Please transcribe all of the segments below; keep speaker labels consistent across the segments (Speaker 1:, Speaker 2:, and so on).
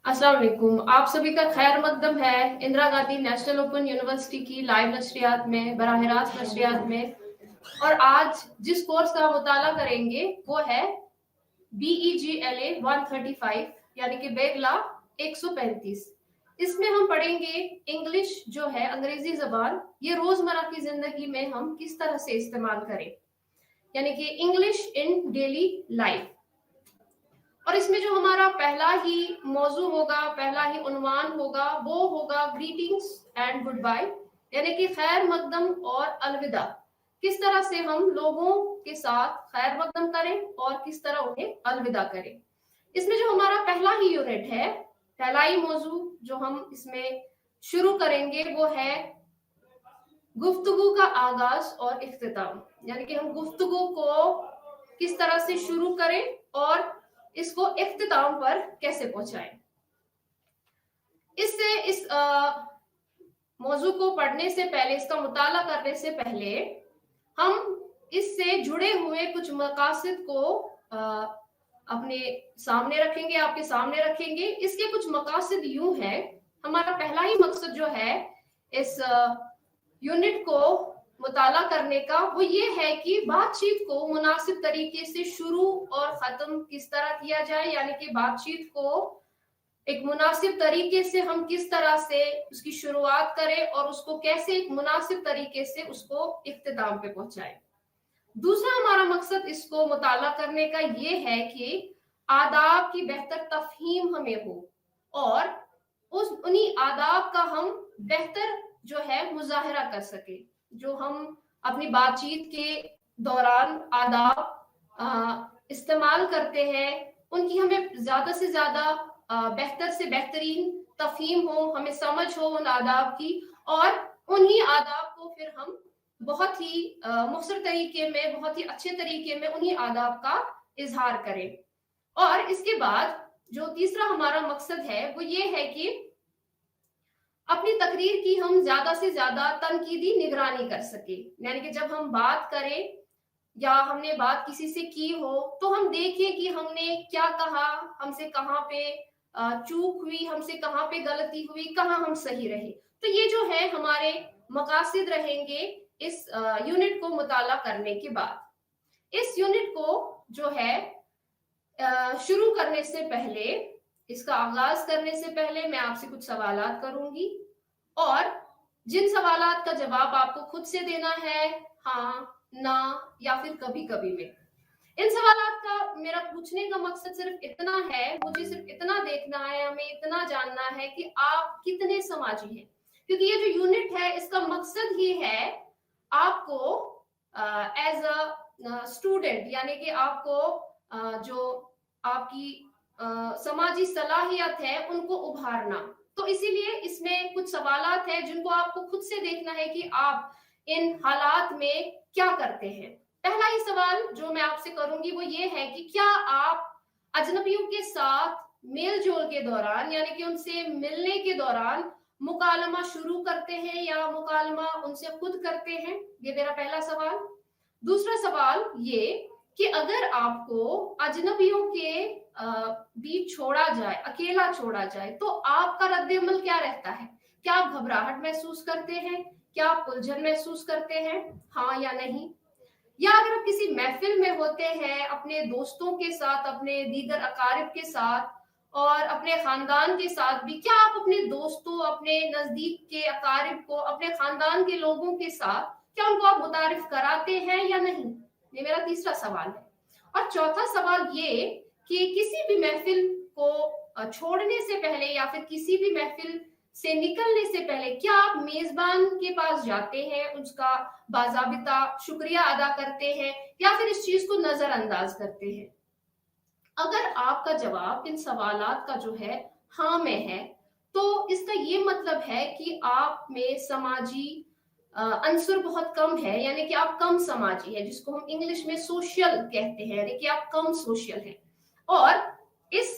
Speaker 1: अस्सलाम वालेकुम। आप सभी का खैर मकदम है Indira Gandhi national open university की लाइव नशरियात में, बराह रास्त नशरियात में। और आज जिस कोर्स का मुताला करेंगे वो है BEGLA 135 यानी कि बेगला 135। इसमें हम पढ़ेंगे इंग्लिश जो है अंग्रेजी जबान, ये रोजमर्रा की जिंदगी में हम किस तरह से इस्तेमाल करें, यानी कि इंग्लिश इन डेली लाइफ। और इसमें जो हमारा पहला ही मौजू होगा, पहला ही उन्वान होगा, वो होगा ग्रीटिंग्स एंड गुड बाय, यानी कि खैर मकदम और अलविदा। किस तरह से हम लोगों के साथ खैर मकदम करें और किस तरह उन्हें अलविदा करें। इसमें जो हमारा पहला ही यूनिट है, पहला ही मौजू जो हम इसमें शुरू करेंगे वो है गुफ्तगू का आगाज और इख्तिताम, यानी कि हम गुफ्तगू को किस तरह से शुरू करें और इसको इख्तिताम पर कैसे पहुंचाएं। इस मौजू को पढ़ने से पहले, इसका मुताला करने से पहले हम इससे जुड़े हुए कुछ मकासद को अपने सामने रखेंगे, आपके सामने रखेंगे। इसके कुछ मकासद यूं है, हमारा पहला ही मकसद जो है इस यूनिट को मुताला करने का वो ये है कि बातचीत को मुनासिब तरीके से शुरू और खत्म किस तरह किया जाए, यानी कि बातचीत को एक मुनासिब तरीके से हम किस तरह से उसकी शुरुआत करें और उसको कैसे एक मुनासिब तरीके से उसको इख्तिताम पे पहुंचाएं। दूसरा हमारा मकसद इसको मुताला करने का ये है कि आदाब की बेहतर तफहीम हमें हो और उन्हीं आदाब का हम बेहतर जो है मुजाहिरा कर सके। जो हम अपनी बातचीत के दौरान आदाब इस्तेमाल करते हैं, उनकी हमें ज्यादा से ज्यादा बेहतर से बेहतरीन तफहीम हो, हमें समझ हो उन आदाब की, और उन्हीं आदाब को फिर हम बहुत ही मुख्तसर तरीके में, बहुत ही अच्छे तरीके में उन्हीं आदाब का इजहार करें। और इसके बाद जो तीसरा हमारा मकसद है वो ये है कि अपनी तकरीर की हम ज्यादा से ज्यादा तनकीदी निगरानी कर सके, यानी कि जब हम बात करें या हमने बात किसी से की हो तो हम देखें कि हमने क्या कहा, हमसे कहाँ पे चूक हुई, हमसे कहाँ पे गलती हुई, कहाँ हम सही रहे। तो ये जो है हमारे मकासद रहेंगे इस यूनिट को मुताला करने के बाद। इस यूनिट को जो है शुरू करने से पहले, इसका आगाज करने से पहले मैं आपसे कुछ सवालात करूंगी और जिन सवालात का जवाब आपको खुद से देना है, हाँ, ना या फिर कभी कभी में। इन सवालात का मेरा पूछने का मकसद सिर्फ इतना है, मुझे सिर्फ इतना देखना है, हमें इतना जानना है कि आप कितने समाजी हैं। क्योंकि ये जो यूनिट है इसका मकसद ही है आपको एज अ स्टूडेंट, यानी कि आपको जो आपकी समाजी सलाहियत है उनको उभारना। तो इसीलिए इसमें कुछ सवालात है जिनको आपको खुद से देखना है कि आप इन हालात में क्या करते हैं। पहला ही सवाल जो मैं आपसे करूंगी वो ये है कि क्या आप अजनबियों के साथ मेल जोल के दौरान, यानी कि उनसे मिलने के दौरान मुकालमा शुरू करते हैं या मुकालमा उनसे खुद करते हैं? ये मेरा पहला सवाल। दूसरा सवाल ये कि अगर आपको अजनबियों के बीच छोड़ा जाए, अकेला छोड़ा जाए, तो आपका रद्द-ए-अमल क्या रहता है? क्या आप घबराहट महसूस करते हैं? क्या आप उलझन महसूस करते हैं? हाँ या नहीं? या अगर आप किसी महफिल में होते हैं अपने दोस्तों के साथ, अपने दीगर अकारिब के साथ और अपने खानदान के साथ भी, क्या आप अपने दोस्तों, अपने नजदीक के अकारिब को, अपने खानदान के लोगों के साथ क्या उनको आप मुतारिफ कराते हैं या नहीं? ये मेरा तीसरा सवाल है। और चौथा सवाल ये कि किसी भी महफिल को छोड़ने से पहले या फिर किसी भी महफिल से निकलने से पहले क्या आप मेजबान के पास जाते हैं, उसका बाज़ाबिता शुक्रिया अदा करते हैं या फिर इस चीज को नजरअंदाज करते हैं? अगर आपका जवाब इन सवालात का जो है हाँ में है, तो इसका ये मतलब है कि आप में समाजी अंसुर बहुत कम है, यानी कि आप कम समाजी है, जिसको हम इंग्लिश में सोशल कहते हैं, यानी कि आप कम सोशल हैं। और इस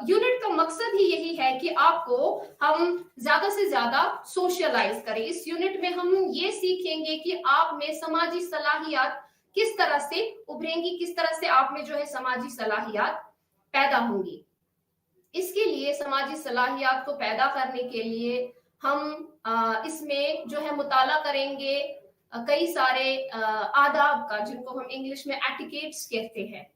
Speaker 1: यूनिट का मकसद ही यही है कि आपको हम ज्यादा से ज्यादा सोशलाइज करें। इस यूनिट में हम ये सीखेंगे कि आप में समाजी सलाहियत किस तरह से उभरेंगी, किस तरह से आप में जो है समाजी सलाहियत पैदा होंगी। इसके लिए समाजी सलाहियत को पैदा करने के लिए हम इसमें जो है मुताला करेंगे कई सारे आदाब का, जिनको हम इंग्लिश में एटिकेट्स कहते हैं।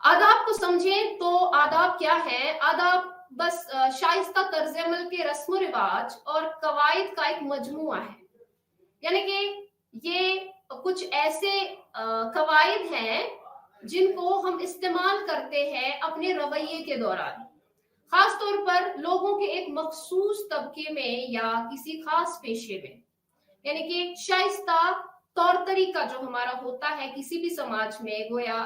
Speaker 1: आदाब को समझें तो आदाब क्या है? आदाब बस शाइस्ता तर्ज अमल के रस्म रिवाज और कवायद का एक मजमुआ है। यानी कि ये कुछ ऐसे कवायद हैं जिनको हम इस्तेमाल करते हैं अपने रवैये के दौरान, खास तौर पर लोगों के एक मखसूस तबके में या किसी खास पेशे में। यानी कि शाइस्ता तौर तरीका जो हमारा होता है किसी भी समाज में, गोया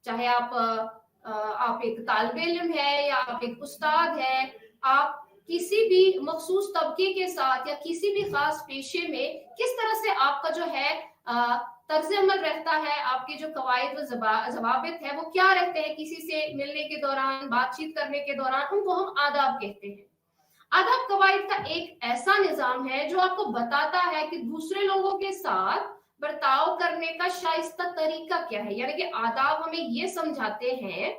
Speaker 1: चाहे आप एक तालिब इल्म है या आप एक उस्ताद है, आप किसी भी मखसूस तबके के साथ या किसी भी खास पेशे में किस तरह से आपका जो है तर्ज अमल रहता है, आपके जो कवायद व ज़वाबित है वो क्या रहते हैं किसी से मिलने के दौरान, बातचीत करने के दौरान, उनको हम आदाब कहते हैं। आदाब कवायद का एक ऐसा निजाम है जो आपको बताता है कि दूसरे लोगों के साथ बर्ताव करने का शाइस्ता तरीका क्या है। यानी कि आदाब हमें ये समझाते हैं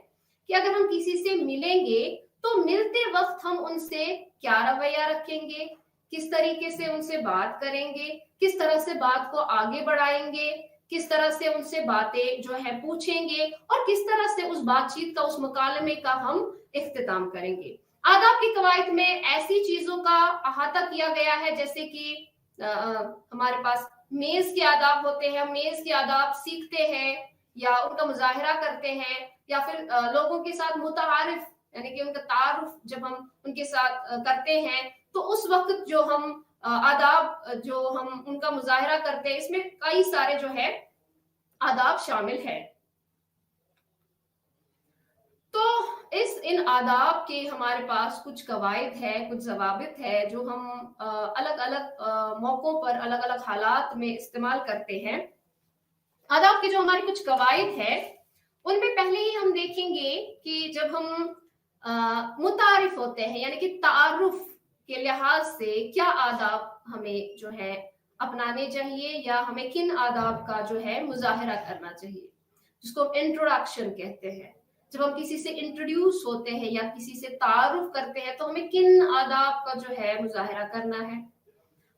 Speaker 1: कि अगर हम किसी से मिलेंगे तो मिलते वक्त हम उनसे क्या रवैया रखेंगे, किस तरीके से उनसे बात करेंगे, किस तरह से बात को आगे बढ़ाएंगे, किस तरह से उनसे बातें जो है पूछेंगे और किस तरह से उस बातचीत का, उस मुकालमे का हम इख्तिताम करेंगे। आदाब की कवायद में ऐसी चीजों का अहाता किया गया है जैसे कि हमारे पास मेज के आदाब होते हैं, हम मेज के आदाब सीखते हैं या उनका मुजाहिरा करते हैं, या फिर लोगों के साथ मुतारिफ यानी कि उनका तारुफ जब हम उनके साथ करते हैं तो उस वक्त जो हम आदाब जो हम उनका मुजाहिरा करते हैं, इसमें कई सारे जो है आदाब शामिल है। तो इन आदाब के हमारे पास कुछ कवायद है, कुछ ज़वाबित है जो हम अलग अलग मौकों पर अलग अलग हालात में इस्तेमाल करते हैं। आदाब के जो हमारे कुछ कवायद है उनमें पहले ही हम देखेंगे कि जब हम मुतारिफ होते हैं यानी कि तारुफ के लिहाज से क्या आदाब हमें जो है अपनाने चाहिए या हमें किन आदाब का जो है मुजाहिरा करना चाहिए, जिसको हम इंट्रोडक्शन कहते हैं। जब हम किसी से इंट्रोड्यूस होते हैं या किसी से तारुफ करते हैं तो हमें किन आदाब का जो है मुजाहिरा करना है।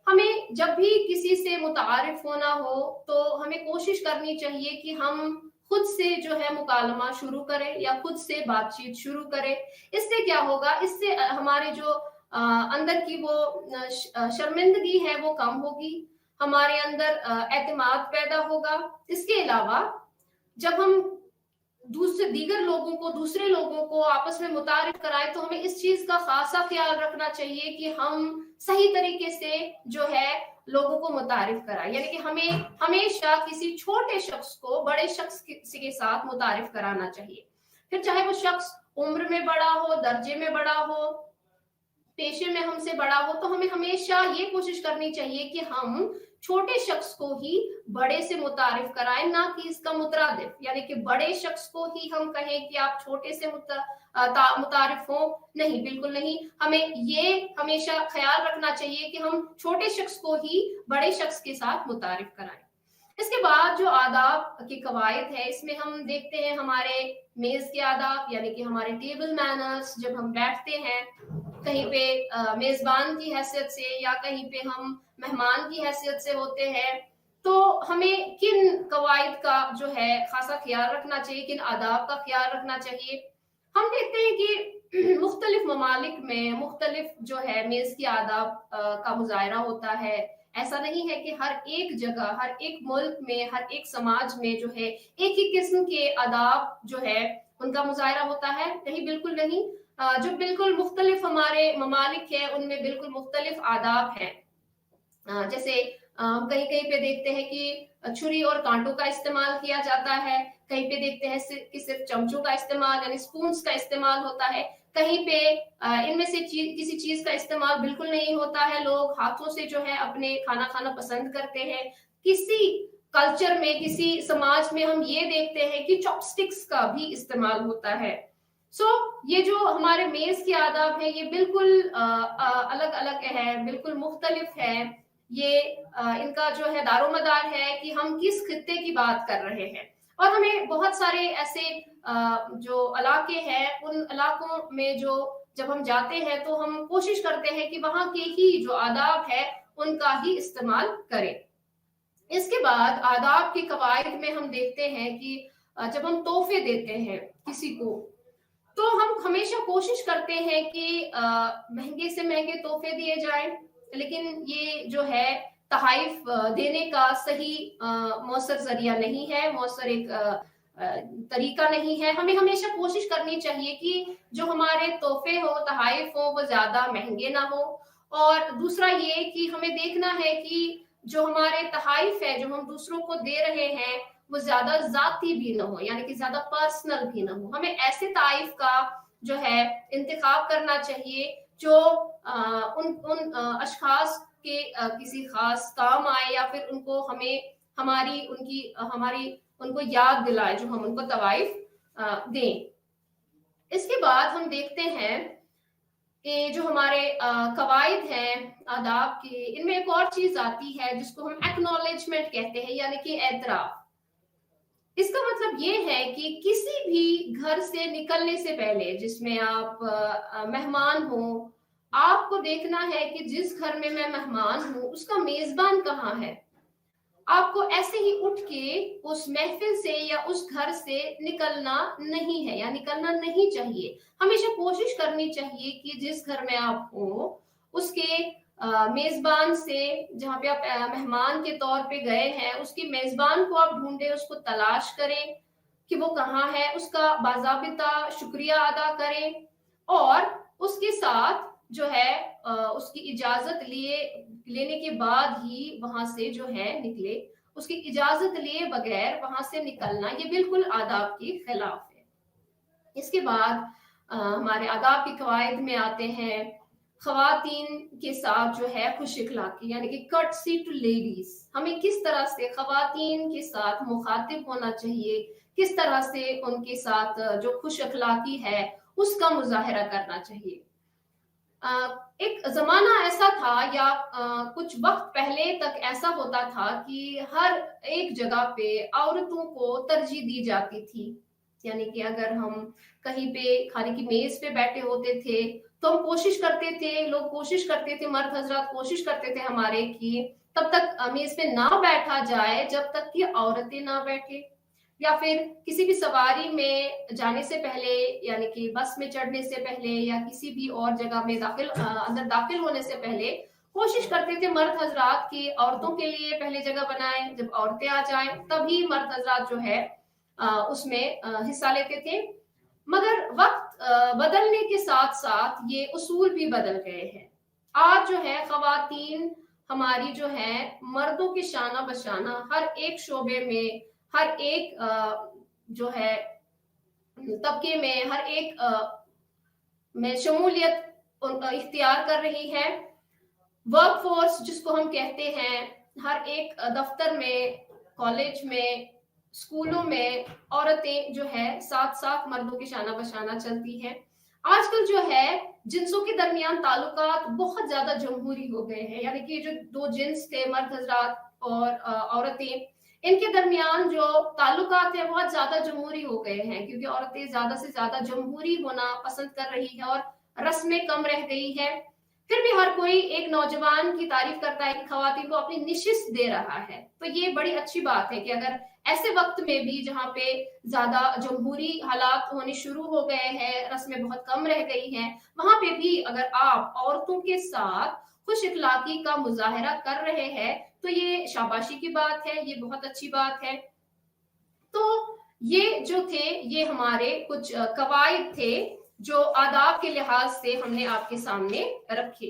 Speaker 1: हमें जब भी किसी से मुतारिफ होना हो तो हमें कोशिश करनी चाहिए कि हम खुद से जो है मुकालमा शुरू करें या खुद से बातचीत शुरू करें। इससे क्या होगा, इससे हमारे जो अंदर की वो शर्मिंदगी है वो कम होगी, हमारे अंदर एतमाद पैदा होगा। इसके अलावा जब हम दूसरे लोगों को आपस में मुतारिफ कराए तो हमें इस चीज का खासा ख्याल रखना चाहिए कि हम सही तरीके से जो है लोगों को मुतारिफ कराए। यानी कि हमें हमेशा किसी छोटे शख्स को बड़े शख्स के साथ मुतारिफ कराना चाहिए, फिर चाहे वो शख्स उम्र में बड़ा हो, दर्जे में बड़ा हो, पेशे में हमसे बड़ा हो, तो हमें हमेशा ये कोशिश करनी चाहिए कि हम छोटे शख्स को ही बड़े से मुतारिफ कराएं, ना कि इसका मुतरादिफ। यानी कि बड़े शख्स को ही हम कहें कि आप छोटे से मुतारिफ हो, नहीं, बिल्कुल नहीं। हमें ये हमेशा ख्याल रखना चाहिए कि हम छोटे शख्स को ही बड़े शख्स के साथ मुतारिफ कराएं। इसके बाद जो आदाब की कवायद है इसमें हम देखते हैं हमारे मेज के आदाब, यानी कि हमारे टेबल मैनर्स। जब हम बैठते हैं कहीं पे मेजबान की हैसियत से या कहीं पे हम मेहमान की हैसियत से होते हैं, तो हमें किन कवायद का जो है खासा ख्याल रखना चाहिए, किन आदाब का ख्याल रखना चाहिए। हम देखते हैं कि मुख्तलिफ ममालिक में मुख्तलिफ जो है मेज की आदाब का मुजाहिरा होता है। ऐसा नहीं है कि हर एक जगह, हर एक मुल्क में, हर एक समाज में जो है एक ही किस्म के आदाब जो है उनका मुजाहिरा होता है, नहीं, बिल्कुल नहीं। जो बिल्कुल मुख्तलिफ हमारे ममालिक है उनमें बिल्कुल मुख्तलिफ आदाब है। जैसे कहीं कहीं पे देखते हैं कि छुरी और कांटों का इस्तेमाल किया जाता है, कहीं पे देखते हैं कि सिर्फ चमचों का इस्तेमाल यानी स्पून्स का इस्तेमाल होता है, कहीं पे इनमें से किसी चीज का इस्तेमाल बिल्कुल नहीं होता है। लोग हाथों से जो है अपने खाना खाना पसंद करते हैं। किसी कल्चर में, किसी समाज में हम ये देखते हैं कि चॉपस्टिक्स का भी इस्तेमाल होता है। ये जो हमारे मेज के आदाब है ये बिल्कुल अलग अलग है, बिल्कुल मुख्तलिफ है। ये इनका जो है दारोमदार है कि हम किस खित्ते की बात कर रहे हैं। और हमें बहुत सारे ऐसे जो इलाके हैं उन इलाकों में जो जब हम जाते हैं तो हम कोशिश करते हैं कि वहां के ही जो आदाब है उनका ही इस्तेमाल करें। इसके बाद आदाब के कवायद में हम देखते हैं कि जब हम तोहफे देते हैं किसी को, तो हम हमेशा कोशिश करते हैं कि महंगे से महंगे तोहफे दिए जाएं, लेकिन ये जो है तहाइफ देने का सही मौसर जरिया नहीं है, मौसर एक तरीका नहीं है। हमें हमेशा कोशिश करनी चाहिए कि जो हमारे तोहफे हो, तहाइफ हो, वो ज्यादा महंगे ना हो। और दूसरा ये कि हमें देखना है कि जो हमारे तहाइफ है जो हम दूसरों को दे रहे हैं वो ज्यादा जाती भी ना हो, यानी कि ज्यादा पर्सनल भी ना हो। हमें ऐसे ताइफ का जो है इंतखाब करना चाहिए जो उन अशखास के किसी खास काम आए, या फिर उनको हमें हमारी उनको याद दिलाए जो हम उनको तवाइफ दें। इसके बाद हम देखते हैं कि जो हमारे कवायद हैं आदाब के, इनमें एक और चीज आती है जिसको हम एक्नॉलेजमेंट कहते हैं, यानी कि एतराफ। इसका मतलब ये है कि किसी भी घर से निकलने से पहले जिसमें आप मेहमान हो, आपको देखना है कि जिस घर में मैं मेहमान हूं उसका मेजबान कहाँ है। आपको ऐसे ही उठ के उस महफिल से या उस घर से निकलना नहीं है या निकलना नहीं चाहिए। हमेशा कोशिश करनी चाहिए कि जिस घर में आप हो उसके मेजबान से, जहाँ पे आप मेहमान के तौर पे गए हैं, उसकी मेजबान को आप ढूंढे, उसको तलाश करें कि वो कहाँ है, उसका बाज़ाबिता शुक्रिया अदा करें और उसके साथ जो है उसकी इजाजत लेने के बाद ही वहां से जो है निकले। उसकी इजाजत लिए बगैर वहां से निकलना ये बिल्कुल आदाब के खिलाफ है। इसके बाद हमारे आदाब के कवायद में आते हैं खवातीन के साथ जो है खुश इखलाकी, यानी कि कर्टसी टू लेडीज। हमें किस तरह से खवातीन के साथ मुखातिब होना चाहिए, किस तरह से उनके साथ जो खुश इखलाकी है उसका मुजाहरा करना चाहिए। एक जमाना ऐसा था या कुछ वक्त पहले तक ऐसा होता था कि हर एक जगह पे औरतों को तरजीह दी जाती थी। यानी कि अगर हम कहीं पे खाने की मेज पे बैठे होते थे तो हम कोशिश करते थे, लोग कोशिश करते थे, मर्द हजरात कोशिश करते थे हमारे कि तब तक मेज पे ना बैठा जाए जब तक कि औरतें ना बैठे, या फिर किसी भी सवारी में जाने से पहले, यानी कि बस में चढ़ने से पहले या किसी भी और जगह में अंदर दाखिल होने से पहले कोशिश करते थे मर्द हजरात की औरतों के लिए पहले जगह बनाएं, जब औरतें आ जाएं तभी मर्द हजरात जो है उसमें हिस्सा लेते थे। मगर वक्त बदलने के साथ साथ ये उसूल भी बदल गए हैं। आज जो है खवातीन हमारी जो है मर्दों के शाना बशाना हर एक शोबे में, हर एक जो है तबके में, हर एक में शमूलियत इख्तियार कर रही है। वर्क फोर्स जिसको हम कहते हैं, हर एक दफ्तर में, कॉलेज में, स्कूलों में औरतें जो है साथ साथ मर्दों की शाना बशाना चलती हैं। आजकल जो है जिन्सों के दरमियान ताल्लुकात बहुत ज्यादा जमहूरी हो गए हैं, यानी कि जो दो जिन्स थे मर्द हजरात और औरतें, इनके दरमियान जो ताल्लुकात है बहुत ज्यादा जमहूरी हो गए हैं, क्योंकि औरतें ज्यादा से ज्यादा जमहूरी होना पसंद कर रही है और रस्में कम रह गई है। फिर भी हर कोई एक नौजवान की तारीफ करता है कि खवातीन को अपनी निशिस्त दे रहा है। तो ये बड़ी अच्छी बात है कि अगर ऐसे वक्त में भी जहाँ पे ज्यादा जमहूरी हालात होने शुरू हो गए हैं, रस्में बहुत कम रह गई हैं, वहां पे भी अगर आप औरतों के साथ खुश इखलाकी का मुजाहरा कर रहे हैं तो ये शाबाशी की बात है, ये बहुत अच्छी बात है। तो ये जो थे ये हमारे कुछ कवायद थे जो आदाब के लिहाज से हमने आपके सामने रखे।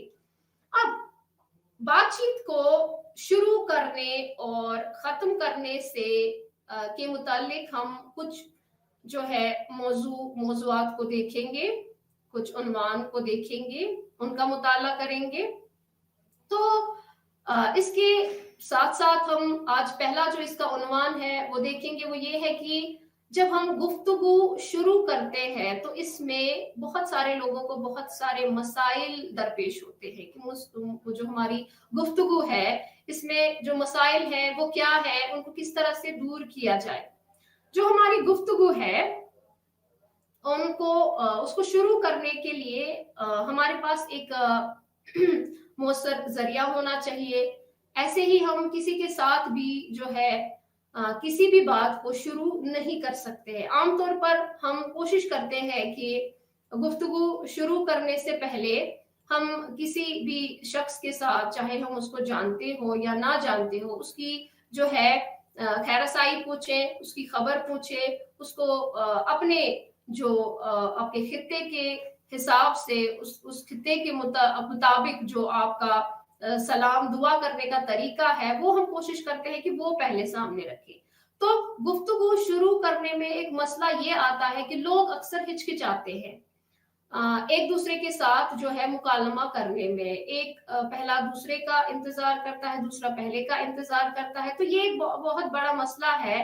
Speaker 1: अब बातचीत को शुरू करने और खत्म करने से के मुतालिक हम कुछ जो है मौजूआत को देखेंगे, कुछ उन्वान को देखेंगे, उनका मुताला करेंगे। तो इसके साथ साथ हम आज पहला जो इसका उन्वान है वो देखेंगे, वो ये है कि जब हम गुफ्तगू शुरू करते हैं तो इसमें बहुत सारे लोगों को बहुत सारे मसाइल दरपेश होते हैं कि जो हमारी गुफ्तगू है इसमें जो मसाइल हैं वो क्या है, उनको किस तरह से दूर किया जाए। जो हमारी गुफ्तगू है उनको उसको शुरू करने के लिए हमारे पास एक मौसर जरिया होना चाहिए। ऐसे ही हम किसी के साथ भी जो है किसी भी बात को शुरू नहीं कर सकते हैं। आमतौर पर हम कोशिश करते हैं कि गुफ्तगू शुरू करने से पहले हम किसी भी शख्स के साथ, चाहे हम उसको जानते हो या ना जानते हो, उसकी जो है खैरसाई पूछें, उसकी खबर पूछें, उसको अपने जो आपके खित्ते के हिसाब से उस खित्ते के मुताबिक जो आपका सलाम दुआ करने का तरीका है, वो हम कोशिश करते हैं कि वो पहले सामने रखें। तो गुफ्तगू शुरू करने में एक मसला ये आता है कि लोग अक्सर हिचकिचाते हैं एक दूसरे के साथ जो है मुकालमा करने में। एक पहला दूसरे का इंतजार करता है, दूसरा पहले का इंतजार करता है। तो ये एक बहुत बड़ा मसला है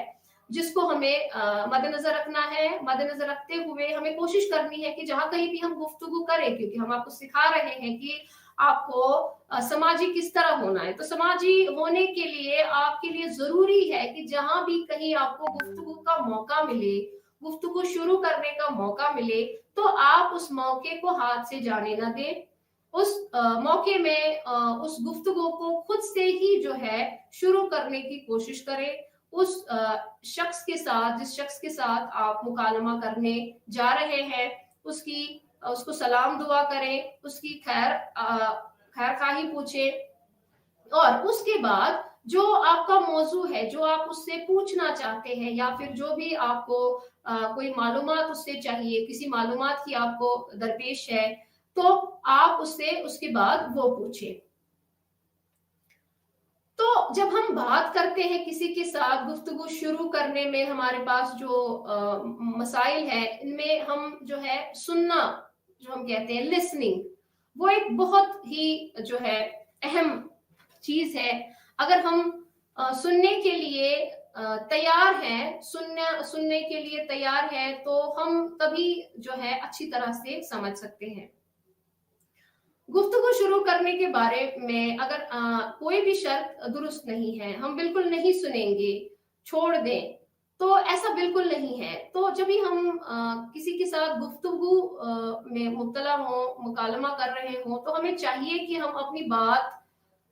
Speaker 1: जिसको हमें मद्देनजर रखना है। मद्देनजर रखते हुए हमें कोशिश करनी है कि जहां कहीं भी हम गुफ्तगू करें, क्योंकि हम आपको सिखा रहे हैं कि आपको समाजी किस तरह होना है, तो समाजी होने के लिए आपके लिए जरूरी है कि जहां भी कहीं आपको गुफ्तगू का मौका मिले, गुफ्तगू शुरू करने का मौका मिले, तो आप उस मौके को हाथ से जाने ना दें। उस मौके में उस गुफ्तगू को खुद से ही जो है शुरू करने की कोशिश करें। उस शख्स के साथ, जिस शख्स के साथ आप मुकालमा करने जा रहे हैं, उसको सलाम दुआ करें, उसकी खैर खाही पूछें, और उसके बाद जो आपका मौजू है, जो आप उससे पूछना चाहते हैं, या फिर जो भी आपको कोई मालूमात उससे चाहिए, किसी मालूमात की आपको दरपेश है, तो आप उससे उसके बाद वो पूछें। तो जब हम बात करते हैं किसी के साथ गुफ्तगू शुरू करने में, हमारे पास जो मसाइल है, इनमें हम जो है सुनना, जो हम कहते हैं लिसनिंग, वो एक बहुत ही जो है अहम चीज है। अगर हम सुनने के लिए तैयार हैं, सुनने के लिए तैयार है, तो हम तभी जो है अच्छी तरह से समझ सकते हैं। गुफ्तगू शुरू करने के बारे में अगर कोई भी शर्त दुरुस्त नहीं है, हम बिल्कुल नहीं सुनेंगे, छोड़ दें, तो ऐसा बिल्कुल नहीं है। तो जब भी हम किसी के साथ गुफ्तगू में मुब्तला हो, मुकालमा कर रहे हो, तो हमें चाहिए कि हम अपनी बात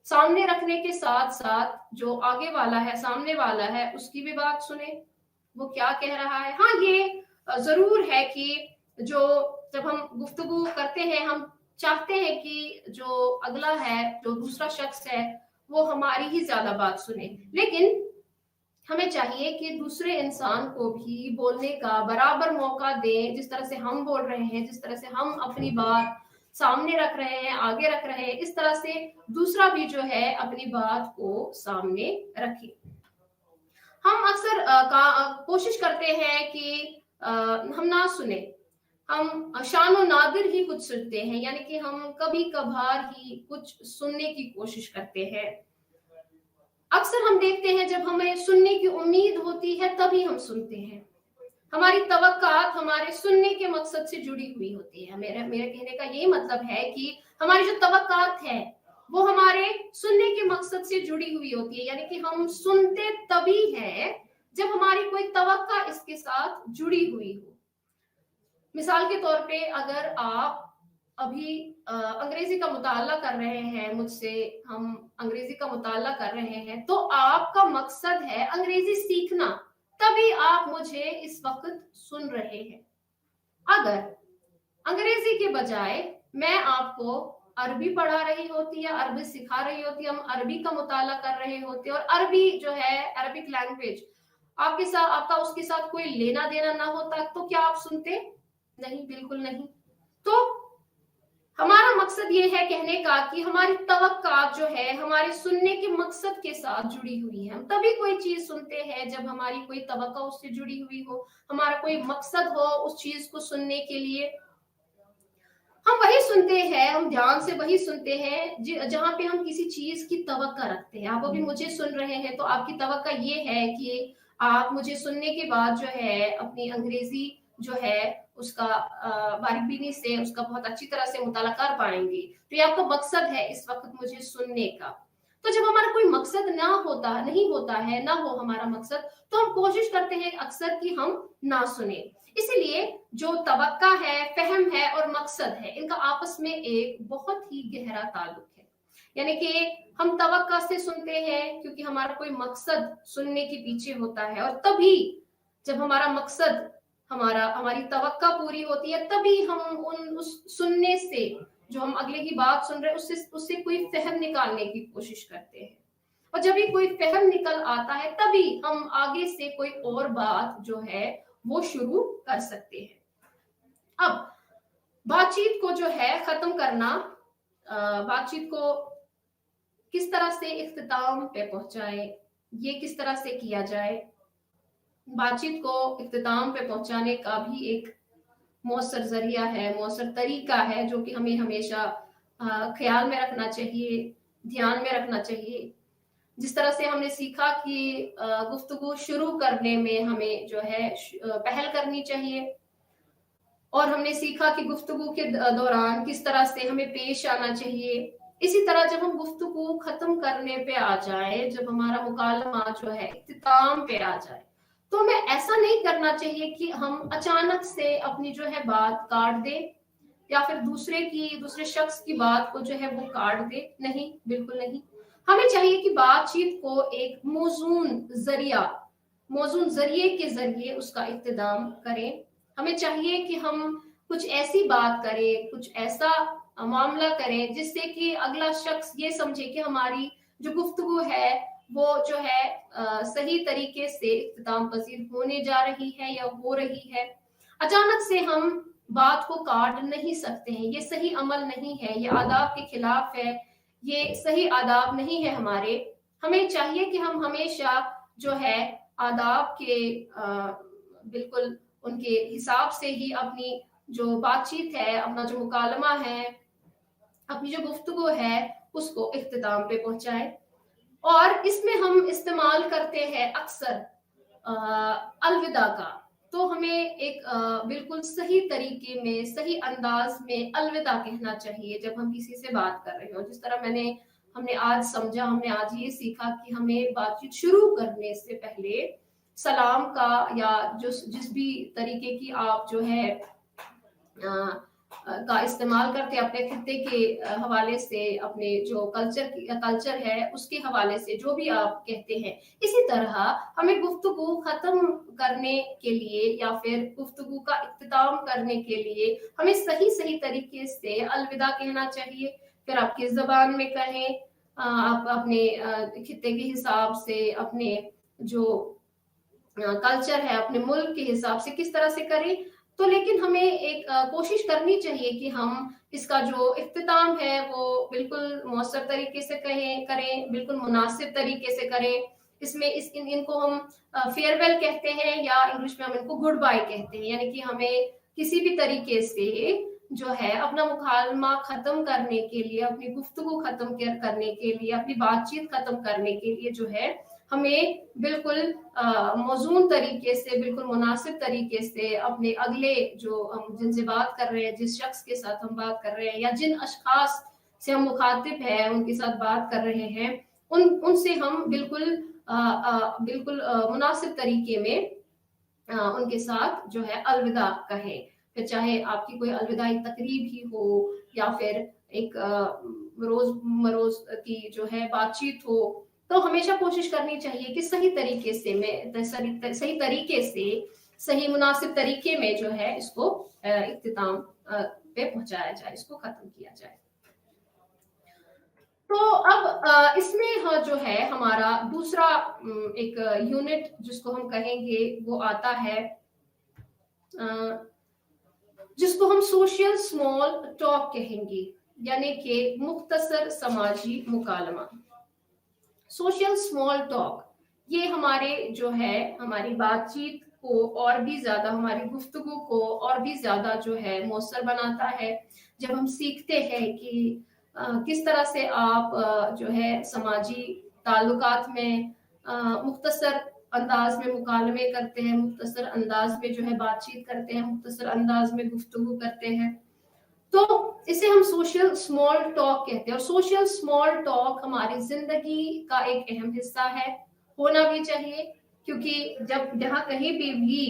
Speaker 1: सामने रखने के साथ साथ जो आगे वाला है, सामने वाला है, उसकी भी बात सुने, वो क्या कह रहा है। हाँ, ये जरूर है कि जब हम गुफ्तगू करते हैं, हम चाहते हैं कि जो अगला है, जो दूसरा शख्स है, वो हमारी ही ज्यादा बात सुने, लेकिन हमें चाहिए कि दूसरे इंसान को भी बोलने का बराबर मौका दें। जिस तरह से हम बोल रहे हैं, जिस तरह से हम अपनी बात सामने रख रहे हैं, आगे रख रहे हैं, इस तरह से दूसरा भी जो है अपनी बात को सामने रखे। हम अक्सर कोशिश करते हैं कि हम ना सुने, हम शानो नादिर ही कुछ सुनते हैं, यानी कि हम कभी कभार ही कुछ सुनने की कोशिश करते हैं। अक्सर हम देखते हैं जब हमें सुनने की उम्मीद होती है तभी हम सुनते हैं। हमारी तवक्कात हमारे सुनने के मकसद से जुड़ी हुई होती है। मेरे कहने का यही मतलब है कि हमारी जो तवक्कात है वो हमारे सुनने के मकसद से जुड़ी हुई होती है, यानी कि हम सुनते तभी है जब हमारी कोई तवक्का इसके साथ जुड़ी हुई हो। मिसाल के तौर पे अगर आप अभी अंग्रेजी का मुताला कर रहे हैं मुझसे, हम अंग्रेजी का मुताला कर रहे हैं, तो आपका मकसद है अंग्रेजी सीखना, तभी आप मुझे इस वक्त सुन रहे हैं। अगर अंग्रेजी के बजाय मैं आपको अरबी पढ़ा रही होती या अरबी सिखा रही होती, हम अरबी का मुताला कर रहे होते, और अरबी जो है, अरबिक लैंग्वेज आपके साथ, आपका उसके साथ कोई लेना देना ना होता, तो क्या आप सुनते? नहीं, बिल्कुल नहीं। तो हमारा मकसद ये है कहने का कि हमारी तवक्का जो है हमारे सुनने के मकसद के साथ जुड़ी हुई है। हम तभी कोई चीज सुनते हैं जब हमारी कोई तवक्का उससे जुड़ी हुई हो, हमारा कोई मकसद हो उस चीज को सुनने के लिए। हम वही सुनते हैं, हम ध्यान से वही सुनते हैं जहां पे हम किसी चीज की तवक्का रखते हैं। आप अभी मुझे सुन रहे हैं, तो आपकी तवक्का ये है कि आप मुझे सुनने के बाद जो है अपनी अंग्रेजी जो है उसका बारीबीनी से, उसका बहुत अच्छी तरह से मुताला कर पाएंगे। तो ये आपका मकसद है इस वक्त मुझे सुनने का। तो जब हमारा कोई मकसद नहीं होता है, ना हो हमारा मकसद, तो हम कोशिश करते हैं अक्सर कि हम ना सुने। इसीलिए जो तवक्का है, फहम है और मकसद है, इनका आपस में एक बहुत ही गहरा ताल्लुक है। यानी कि हम तवक्का से सुनते हैं क्योंकि हमारा कोई मकसद सुनने के पीछे होता है, और तभी जब हमारा मकसद, हमारी तवक्का पूरी होती है, तभी हम उस सुनने से, जो हम अगले की बात सुन रहे हैं, उससे कोई फहम निकालने की कोशिश करते हैं। और जब भी कोई फहम निकल आता है, तभी हम आगे से कोई और बात जो है वो शुरू कर सकते हैं। अब बातचीत को जो है खत्म करना, बातचीत को किस तरह से इख्तिताम पे पहुंचाए, ये किस तरह से किया जाए। बातचीत को इख्तिताम पे पहुंचाने का भी एक मौसर जरिया है, मौसर तरीका है, जो कि हमें हमेशा ख्याल में रखना चाहिए, ध्यान में रखना चाहिए। जिस तरह से हमने सीखा कि गुफ्तगू शुरू करने में हमें जो है पहल करनी चाहिए, और हमने सीखा कि गुफ्तगू के दौरान किस तरह से हमें पेश आना चाहिए। इसी तरह जब हम गुफ्तगू खत्म करने पे आ जाए, जब हमारा मुकालमा जो है इख्तिताम पे आ जाए, तो हमें ऐसा नहीं करना चाहिए कि हम अचानक से अपनी जो है बात काट दे, या फिर दूसरे शख्स की बात को जो है वो काट दे। नहीं, बिल्कुल नहीं। हमें चाहिए कि बातचीत को एक मौजून जरिए के जरिए उसका इख्तिताम करें। हमें चाहिए कि हम कुछ ऐसी बात करें, कुछ ऐसा मामला करें जिससे कि अगला शख्स ये समझे कि हमारी जो गुफ्तगू है वो जो है सही तरीके से इख्तिताम पजीर होने जा रही है या हो रही है। अचानक से हम बात को काट नहीं सकते हैं, ये सही अमल नहीं है, ये आदाब के खिलाफ है, ये सही आदाब नहीं है हमारे। हमें चाहिए कि हम हमेशा जो है आदाब के बिल्कुल उनके हिसाब से ही अपनी जो बातचीत है, अपना जो मुकालमा है, अपनी जो गुफ्तगू है, उसको इख्तिताम पे पहुंचाए। और इसमें हम इस्तेमाल करते हैं अक्सर अलविदा का। तो हमें एक बिल्कुल सही तरीके में, सही अंदाज में अलविदा कहना चाहिए जब हम किसी से बात कर रहे हो। जिस तरह हमने आज समझा, हमने आज ये सीखा कि हमें बातचीत शुरू करने से पहले सलाम का, या जिस भी तरीके की आप जो है का इस्तेमाल करते हैं अपने खित्ते के हवाले से, अपने जो कल्चर है उसके हवाले से, जो भी आप कहते हैं, इसी तरह हमें गुफ्तगू खत्म करने के लिए या फिर गुफ्तगू का इख्तिताम करने के लिए हमें सही तरीके से अलविदा कहना चाहिए। फिर आप किस जबान में कहें, आप अपने खित्ते के हिसाब से, अपने जो कल्चर है, अपने मुल्क के हिसाब से किस तरह से करें। तो लेकिन हमें एक कोशिश करनी चाहिए कि हम इसका जो इख्तिताम है वो बिल्कुल मौसर तरीके से करें, बिल्कुल मुनासिब तरीके से करें। इसमें इनको हम फेयरवेल कहते हैं, या इंग्लिश में हम इनको गुड बाय कहते हैं। यानी कि हमें किसी भी तरीके से जो है अपना मुकालमा खत्म करने के लिए, अपनी गुफ्तगू खत्म करने के लिए, अपनी बातचीत खत्म करने के लिए जो है हमें बिल्कुल मौजून तरीके से, बिल्कुल मुनासिब तरीके से अपने अगले जो हम जिनसे बात कर रहे हैं, जिस शख्स के साथ हम बात कर रहे हैं, या जिन अशखास से हम मुखातिब हैं, उनके साथ बात कर रहे हैं, उनसे हम बिल्कुल मुनासिब तरीके में उनके साथ जो है अलविदा कहें। फिर चाहे आपकी कोई अलविदाई तकरीब ही हो, या फिर एक रोज की जो है बातचीत हो, तो हमेशा कोशिश करनी चाहिए कि सही तरीके से, सही मुनासिब तरीके में जो है इसको इख्तिताम पे पहुंचाया जाए, इसको खत्म किया जाए। तो अब इसमें जो है हमारा दूसरा एक यूनिट जिसको हम कहेंगे वो आता है, जिसको हम सोशल स्मॉल टॉक कहेंगे, यानी कि मुख्तसर समाजी मुकालमा। सोशल स्मॉल टॉक ये हमारे जो है हमारी बातचीत को और भी ज्यादा, हमारी गुफ्तगू को और भी ज्यादा जो है मौसर बनाता है। जब हम सीखते हैं कि किस तरह से आप जो है समाजी ताल्लुकात में मुख्तसर अंदाज में मुकालमे करते हैं, मुख्तसर अंदाज में जो है बातचीत करते हैं, मुख्तसर अंदाज में गुफ्तगू करते हैं, तो इसे हम सोशल स्मॉल टॉक कहते हैं। और सोशल स्मॉल टॉक हमारी जिंदगी का एक अहम हिस्सा है, होना भी चाहिए, क्योंकि जब जहां कहीं पे भी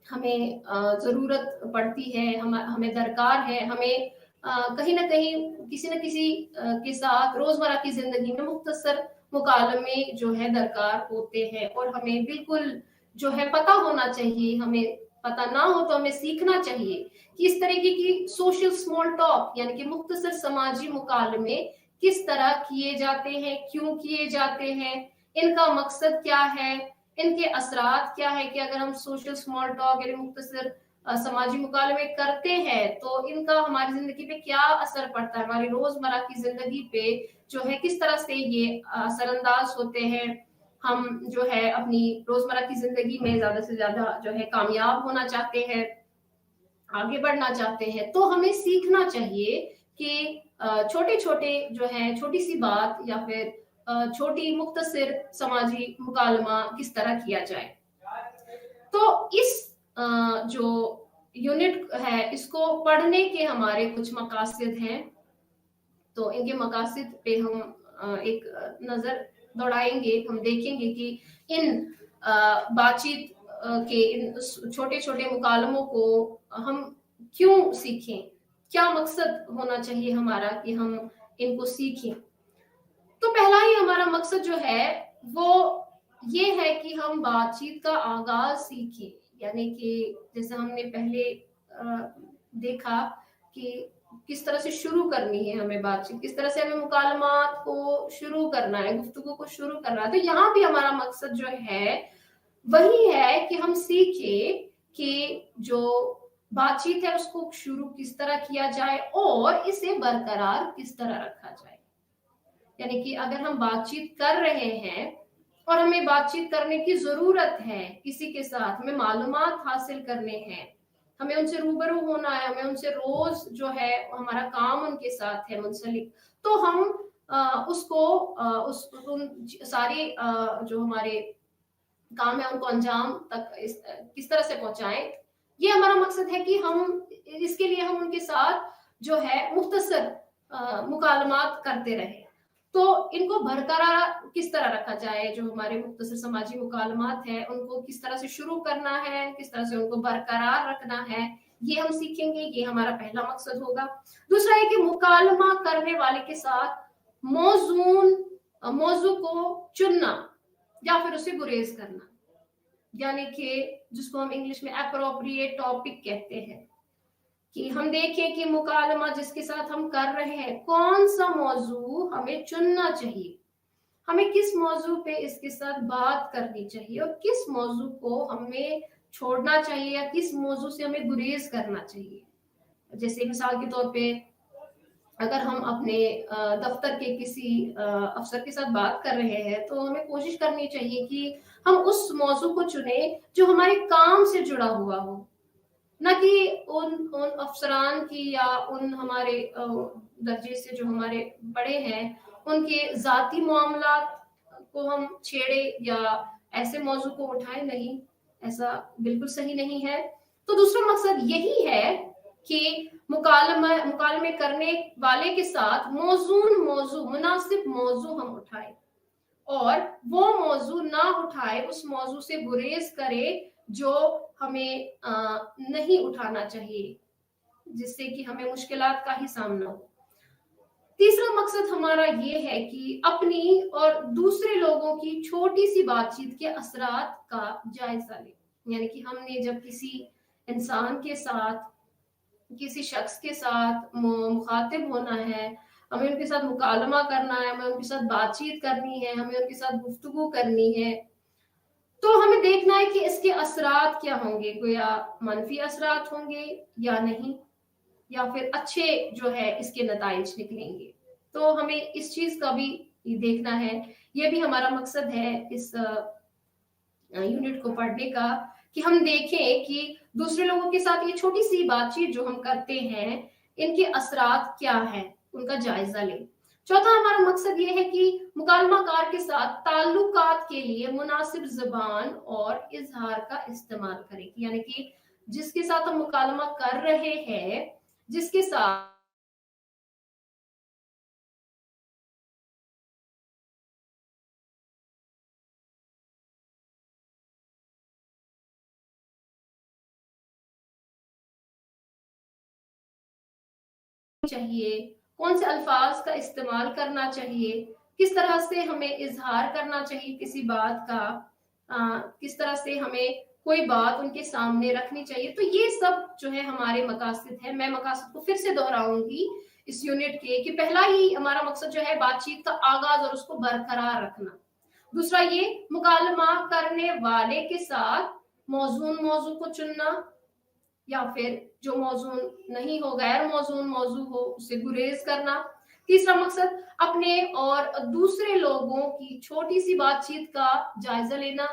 Speaker 1: हमें ज़रूरत पड़ती है, हमें दरकार है, हमें कहीं न कहीं किसी न किसी के साथ रोज़मर्रा की ज़िंदगी में मुख्तसर मुकालमे जो है दरकार होते हैं, और हमें बिल्कुल जो है पता होना चाहिए, हमें पता ना हो तो हमें सीखना चाहिए कि इस तरीके की सोशल स्मॉल टॉक यानी कि मुख्तसर समाजी मुकालमे किस तरह किए जाते हैं, क्यों किए जाते हैं, इनका मकसद क्या है, इनके असरात क्या है कि अगर हम सोशल स्मॉल टॉक यानी मुख्तसर समाजी मुकालमे करते हैं तो इनका हमारी जिंदगी पे क्या असर पड़ता है, हमारी रोजमर्रा की जिंदगी पे जो है किस तरह से ये असरअंदाज होते हैं, हम जो है अपनी रोजमर्रा की जिंदगी में ज्यादा से ज्यादा जो है कामयाब होना चाहते हैं, आगे बढ़ना चाहते हैं, तो हमें सीखना चाहिए कि छोटे छोटे जो है छोटी सी बात या फिर छोटी मुख्तसर समाजी मुकालमा किस तरह किया जाए। तो इस जो यूनिट है इसको पढ़ने के हमारे कुछ मकासद हैं, तो इनके मकासद पे हम एक नजर दौड़ाएंगे, हम देखेंगे कि इन बातचीत के इन छोटे छोटे मुकालमों को हम क्यों सीखें, क्या मकसद होना चाहिए हमारा कि हम इनको सीखें। तो पहला ही हमारा मकसद जो है वो ये है कि हम बातचीत का आगाज सीखें, यानी कि जैसे हमने पहले देखा कि किस तरह से शुरू करनी है हमें बातचीत, किस तरह से हमें मुकालमात को शुरू करना है, गुफ्तगू को शुरू करना है। तो यहाँ भी हमारा मकसद जो है वही है कि हम सीखे कि जो बातचीत है उसको शुरू किस तरह किया जाए और इसे बरकरार किस तरह रखा जाए। यानी कि अगर हम बातचीत कर रहे हैं और हमें बातचीत करने की जरूरत है किसी के साथ, हमें मालूमात हासिल करने हैं, हमें उनसे रूबरू होना है, हमें उनसे रोज जो है हमारा काम उनके साथ है मुंसलिक, तो हम उसको उन सारी जो हमारे काम है उनको अंजाम तक किस तरह से पहुंचाएं। ये हमारा मकसद है कि हम इसके लिए हम उनके साथ जो है मुख्तसर मुकालमात करते रहे। तो इनको बरकरार किस तरह रखा जाए, जो हमारे मुख्तसर समाजी मुकालमात है उनको किस तरह से शुरू करना है, किस तरह से उनको बरकरार रखना है, ये हम सीखेंगे। ये हमारा पहला मकसद होगा। दूसरा है कि मुकालमा करने वाले के साथ मौजू को चुनना या फिर उसे गुरेज करना, यानी कि जिसको हम इंग्लिश में एप्रोप्रिएट टॉपिक कहते हैं, कि हम देखें कि मुकालमा जिसके साथ हम कर रहे हैं कौन सा मौजू हमें चुनना चाहिए, हमें किस मौजू पे इसके साथ बात करनी चाहिए और किस मौजू को हमें छोड़ना चाहिए या किस मौजू से हमें गुरेज करना चाहिए। जैसे मिसाल के तौर पे अगर हम अपने दफ्तर के किसी अफसर के साथ बात कर रहे हैं तो हमें कोशिश करनी चाहिए कि हम उस मौजू को चुने जो हमारे काम से जुड़ा हुआ हो, न कि उन उन अफसरान की या उन हमारे दर्जे से जो हमारे बड़े हैं उनके जाती मामलात को हम छेड़े या ऐसे मौजू को उठाए, नहीं, ऐसा बिल्कुल सही नहीं है। तो दूसरा मकसद यही है कि मुकालमे करने वाले के साथ मौजू मुनासिब मौजू हम उठाए और वो मौजू ना उठाए, उस मौजू से गुरेज करे जो हमें नहीं उठाना चाहिए, जिससे कि हमें मुश्किलात का ही सामना हो। तीसरा मकसद हमारा ये है कि अपनी और दूसरे लोगों की छोटी सी बातचीत के असरात का जायजा लें। यानी कि हमने जब किसी इंसान के साथ, किसी शख्स के साथ मुखातिब होना है, हमें उनके साथ मुकालमा करना है, हमें उनके साथ बातचीत करनी है, हमें उनके साथ गुफ्तगू करनी है, तो हमें देखना है कि इसके असरात क्या होंगे, गोया मनफी असरात होंगे या नहीं, या फिर अच्छे जो है इसके नताइज निकलेंगे। तो हमें इस चीज का भी देखना है। ये भी हमारा मकसद है इस यूनिट को पढ़ने का, कि हम देखें कि दूसरे लोगों के साथ ये छोटी सी बातचीत जो हम करते हैं इनके असरात क्या है, उनका जायजा लें। चौथा हमारा मकसद ये है कि मुकालमाकार के साथ ताल्लुकात के लिए मुनासिब ज़बान और इजहार का इस्तेमाल करें, यानी कि जिसके साथ हम मुकालमा कर रहे हैं, जिसके साथ चाहिए, कौन से अल्फाज का इस्तेमाल करना चाहिए, किस तरह से हमें इजहार करना चाहिए किसी बात का, किस तरह से हमें कोई बात उनके सामने रखनी चाहिए। तो ये सब जो है हमारे मकासद है। मैं मकासद को फिर से दोहराऊंगी इस यूनिट के, कि पहला ही हमारा मकसद जो है बातचीत का आगाज और उसको बरकरार रखना। दूसरा ये मुकालमा करने वाले के साथ मौजून मौजू को चुनना, या फिर जो मौजून नहीं हो, गैर मौजून मौजू हो, उसे गुरेज करना। तीसरा मकसद अपने और दूसरे लोगों की छोटी सी बातचीत का जायजा लेना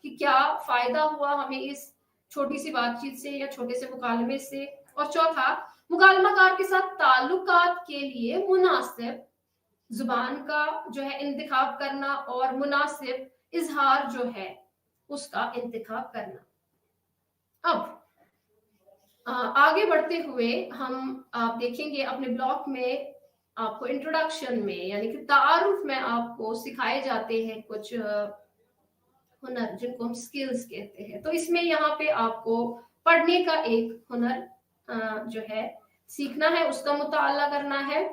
Speaker 1: कि क्या फायदा हुआ हमें इस छोटी सी बातचीत से या छोटे से मुकालमे से। और चौथा, मुकालमाकार के साथ ताल्लुकात के लिए मुनासिब जुबान का जो है इंतखाब करना और मुनासिब इजहार जो है उसका इंतखाब करना। अब आगे बढ़ते हुए आप देखेंगे अपने ब्लॉक में आपको इंट्रोडक्शन में यानी कि तारुफ में आपको सिखाए जाते हैं कुछ हुनर जिनको हम स्किल्स कहते हैं। तो इसमें यहाँ पे आपको पढ़ने का एक हुनर जो है सीखना है, उसका मुताला करना है।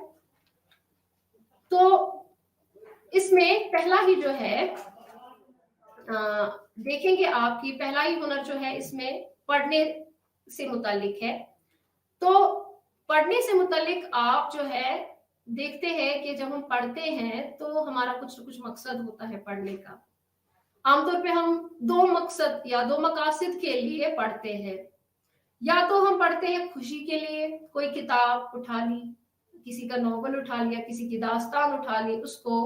Speaker 1: तो इसमें पहला ही जो है देखेंगे आपकी पहला ही हुनर जो है इसमें पढ़ने से मुतालिक है। तो पढ़ने से मुतालिक आप जो है देखते हैं कि जब हम पढ़ते हैं तो हमारा कुछ न कुछ मकसद होता है पढ़ने का। आमतौर पे हम दो मकसद या दो मकासद के लिए पढ़ते हैं। या तो हम पढ़ते हैं खुशी के लिए, कोई किताब उठा ली, किसी का नॉवल उठा लिया, किसी की दास्तान उठा ली, उसको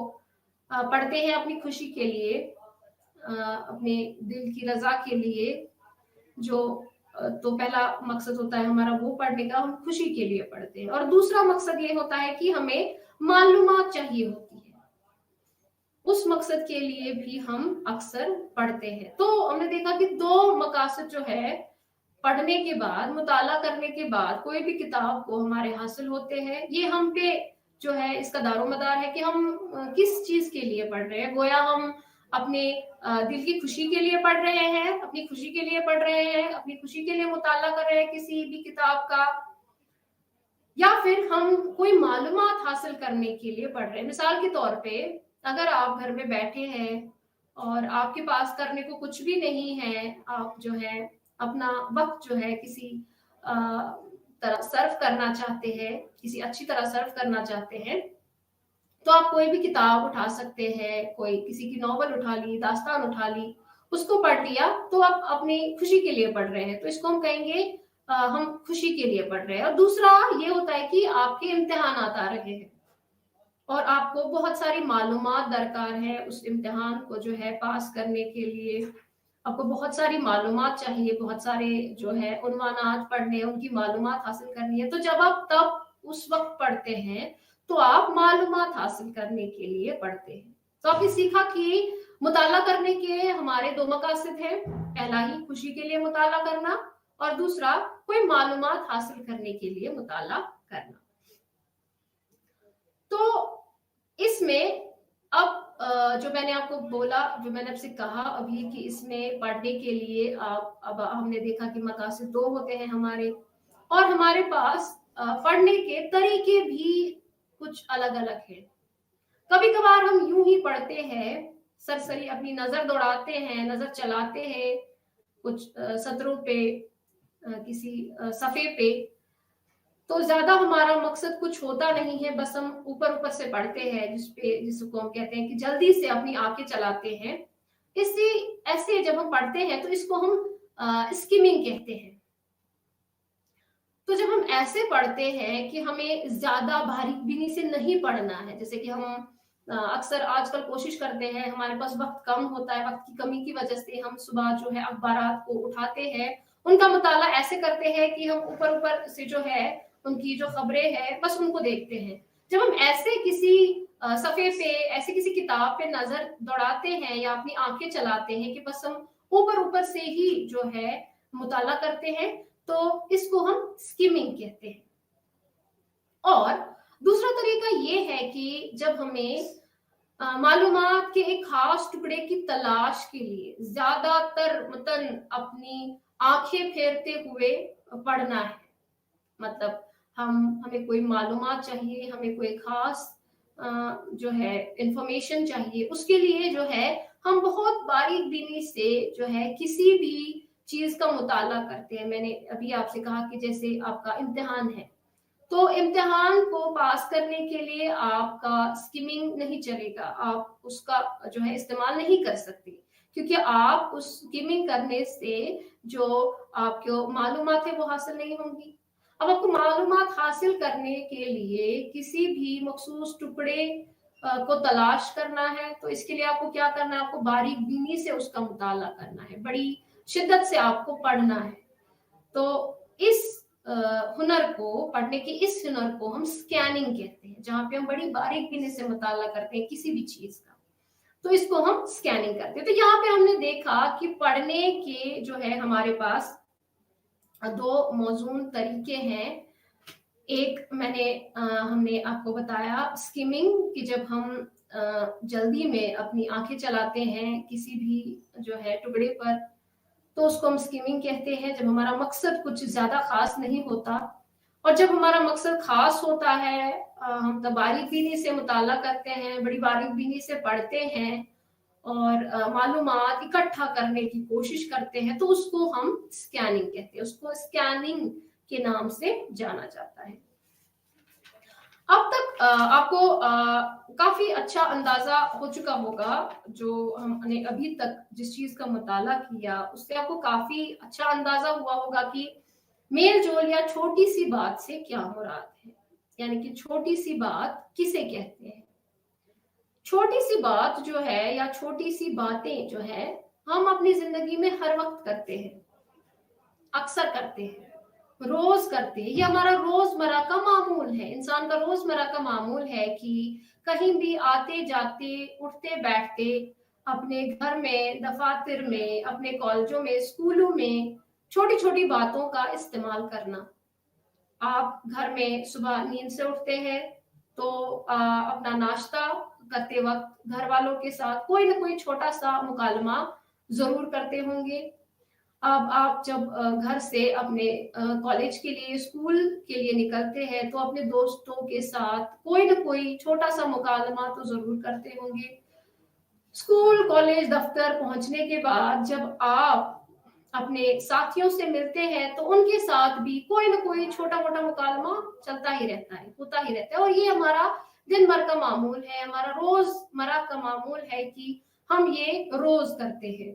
Speaker 1: पढ़ते हैं अपनी खुशी के लिए, अपने दिल की रजा के लिए। जो तो पहला मकसद होता है हमारा वो पढ़ने का, हम खुशी के लिए पढ़ते हैं। और दूसरा मकसद ये होता है कि हमें मालूमात चाहिए होती है, उस मकसद के लिए भी हम अक्सर पढ़ते हैं। तो हमने देखा कि दो मकासद जो है पढ़ने के बाद, मुताला करने के बाद कोई भी किताब को हमारे हासिल होते हैं। ये हम पे जो है इसका दारोमदार है कि हम किस चीज के लिए पढ़ रहे हैं। गोया हम अपने दिल की खुशी के लिए पढ़ रहे हैं, अपनी खुशी के लिए पढ़ रहे हैं, अपनी खुशी के लिए मुताला कर रहे हैं किसी भी किताब का, या फिर हम कोई मालूमात हासिल करने के लिए पढ़ रहे हैं। मिसाल के तौर पे अगर आप घर में बैठे हैं और आपके पास करने को कुछ भी नहीं है, आप जो है अपना वक्त जो है किसी तरह सर्व करना चाहते हैं, किसी अच्छी तरह सर्व करना चाहते हैं, तो आप कोई भी किताब उठा सकते हैं। कोई किसी की नॉवल उठा ली, दास्तान उठा ली, उसको पढ़ लिया, तो आप अपनी खुशी के लिए पढ़ रहे हैं। तो इसको हम कहेंगे हम खुशी के लिए पढ़ रहे हैं। और दूसरा ये होता है कि आपके इम्तिहानात आ रहे हैं और आपको बहुत सारी मालूमात दरकार है उस इम्तिहान को जो है पास करने के लिए। आपको बहुत सारी मालूमात चाहिए, बहुत सारे जो है उन्वानात पढ़ने हैं, उनकी मालूमात हासिल करनी है। तो जब आप तब उस वक्त पढ़ते हैं तो आप मालूमात हासिल करने के लिए पढ़ते हैं। तो आपने सीखा कि मुताला करने के हमारे दो मकासद हैं, पहला ही खुशी के लिए मुताला करना और दूसरा कोई मालूमात हासिल करने के लिए मुताला करना। तो इसमें अब जो मैंने आपको बोला, जो मैंने आपसे कहा अभी कि इसमें पढ़ने के लिए आप, अब हमने देखा कि मकासद दो होते हैं हमारे, और हमारे पास पढ़ने के तरीके भी कुछ अलग अलग हैं। कभी कभार हम यूं ही पढ़ते हैं, सरसरी अपनी नजर दौड़ाते हैं, नजर चलाते हैं कुछ सत्रों पे, किसी सफे पे, तो ज्यादा हमारा मकसद कुछ होता नहीं है, बस हम ऊपर ऊपर से पढ़ते हैं, जिसको हम कहते हैं कि जल्दी से अपनी आंखें चलाते हैं। इसी ऐसे जब हम पढ़ते हैं तो इसको हम स्किमिंग कहते हैं। तो जब हम ऐसे पढ़ते हैं कि हमें ज्यादा बारीक बीनी से नहीं पढ़ना है, जैसे कि हम अक्सर आजकल कोशिश करते हैं, हमारे पास वक्त कम होता है, वक्त की कमी की वजह से हम सुबह जो है अखबारात को उठाते हैं, उनका मुताला ऐसे करते हैं कि हम ऊपर ऊपर से जो है उनकी जो खबरें हैं बस उनको देखते हैं। जब हम ऐसे किसी सफे पे, ऐसे किसी किताब पे नजर दौड़ाते हैं या अपनी आंखें चलाते हैं कि बस हम ऊपर ऊपर से ही जो है मुताला करते हैं, तो इसको हम स्किमिंग कहते हैं। और दूसरा तरीका ये है कि जब हमें मालूमात के एक खास टुकड़े की तलाश के लिए ज्यादातर मतन अपनी आंखें फेरते हुए पढ़ना है, मतलब हमें कोई मालूमात चाहिए, हमें कोई खास जो है इंफॉर्मेशन चाहिए, उसके लिए जो है हम बहुत बारीक बीनी से जो है किसी भी चीज का मुताला करते हैं। मैंने अभी आपसे कहा कि जैसे आपका इम्तिहान है, तो इम्तिहान को पास करने के लिए आपका स्किमिंग नहीं चलेगा, आप उसका जो है इस्तेमाल नहीं कर सकते, क्योंकि आप उस स्किमिंग करने से जो आपको मालूमात है वो हासिल नहीं होंगी। अब आपको मालूमात हासिल करने के लिए किसी भी मखसूस टुकड़े को तलाश करना है, तो इसके लिए आपको क्या करना है, आपको बारीक बीनी से उसका मुताला करना है, बड़ी शिद्दत से आपको पढ़ना है। तो इस हुनर को, पढ़ने के इस हुनर को हम स्कैनिंग कहते हैं, जहां पे हम बड़ी बारीक बीनी से मुताला करते हैं किसी भी चीज का, तो इसको हम स्कैनिंग करते हैं। तो यहाँ पे हमने देखा कि पढ़ने के जो है हमारे पास दो मौजूद तरीके हैं। एक हमने आपको बताया स्किमिंग, कि जब हम जल्दी में अपनी आंखें चलाते हैं किसी भी जो है टुकड़े पर, तो उसको हम स्किमिंग कहते हैं, जब हमारा मकसद कुछ ज्यादा खास नहीं होता। और जब हमारा मकसद खास होता है, हम तब बारीक बीनी से मुताला करते हैं, बड़ी बारीक बीनी से पढ़ते हैं और मालूमात इकट्ठा करने की कोशिश करते हैं, तो उसको हम स्कैनिंग कहते हैं, उसको स्कैनिंग के नाम से जाना जाता है। अब तक आपको काफी अच्छा अंदाजा हो चुका होगा, जो हमने अभी तक जिस चीज का मुताला किया उससे आपको काफी अच्छा अंदाजा हुआ होगा कि मेल जोल या छोटी सी बात से क्या मुराद है, यानी कि छोटी सी बात किसे कहते हैं। छोटी सी बात जो है या छोटी सी बातें जो है हम अपनी जिंदगी में हर वक्त करते हैं, अक्सर करते हैं, रोज करते हैं। ये हमारा रोजमर्रा का मामूल है, इंसान का रोजमर्रा का मामूल है कि कहीं भी आते जाते, उठते बैठते, अपने घर में, दफातर में, अपने कॉलेजों में, स्कूलों में छोटी छोटी बातों का इस्तेमाल करना। आप घर में सुबह नींद से उठते हैं तो अपना नाश्ता करते वक्त घर वालों के साथ कोई ना कोई छोटा सा मुकालमा जरूर करते होंगे। अब आप जब घर से अपने कॉलेज के लिए, स्कूल के लिए निकलते हैं, तो अपने दोस्तों के साथ कोई ना कोई छोटा सा मुकालमा तो जरूर करते होंगे। स्कूल, कॉलेज, दफ्तर पहुंचने के बाद जब आप अपने साथियों से मिलते हैं, तो उनके साथ भी कोई ना कोई छोटा मोटा मुकालमा चलता ही रहता है, होता ही रहता है। और ये हमारा दिन भर का मामूल है, हमारा रोजमर्रा का मामूल है कि हम ये रोज करते हैं।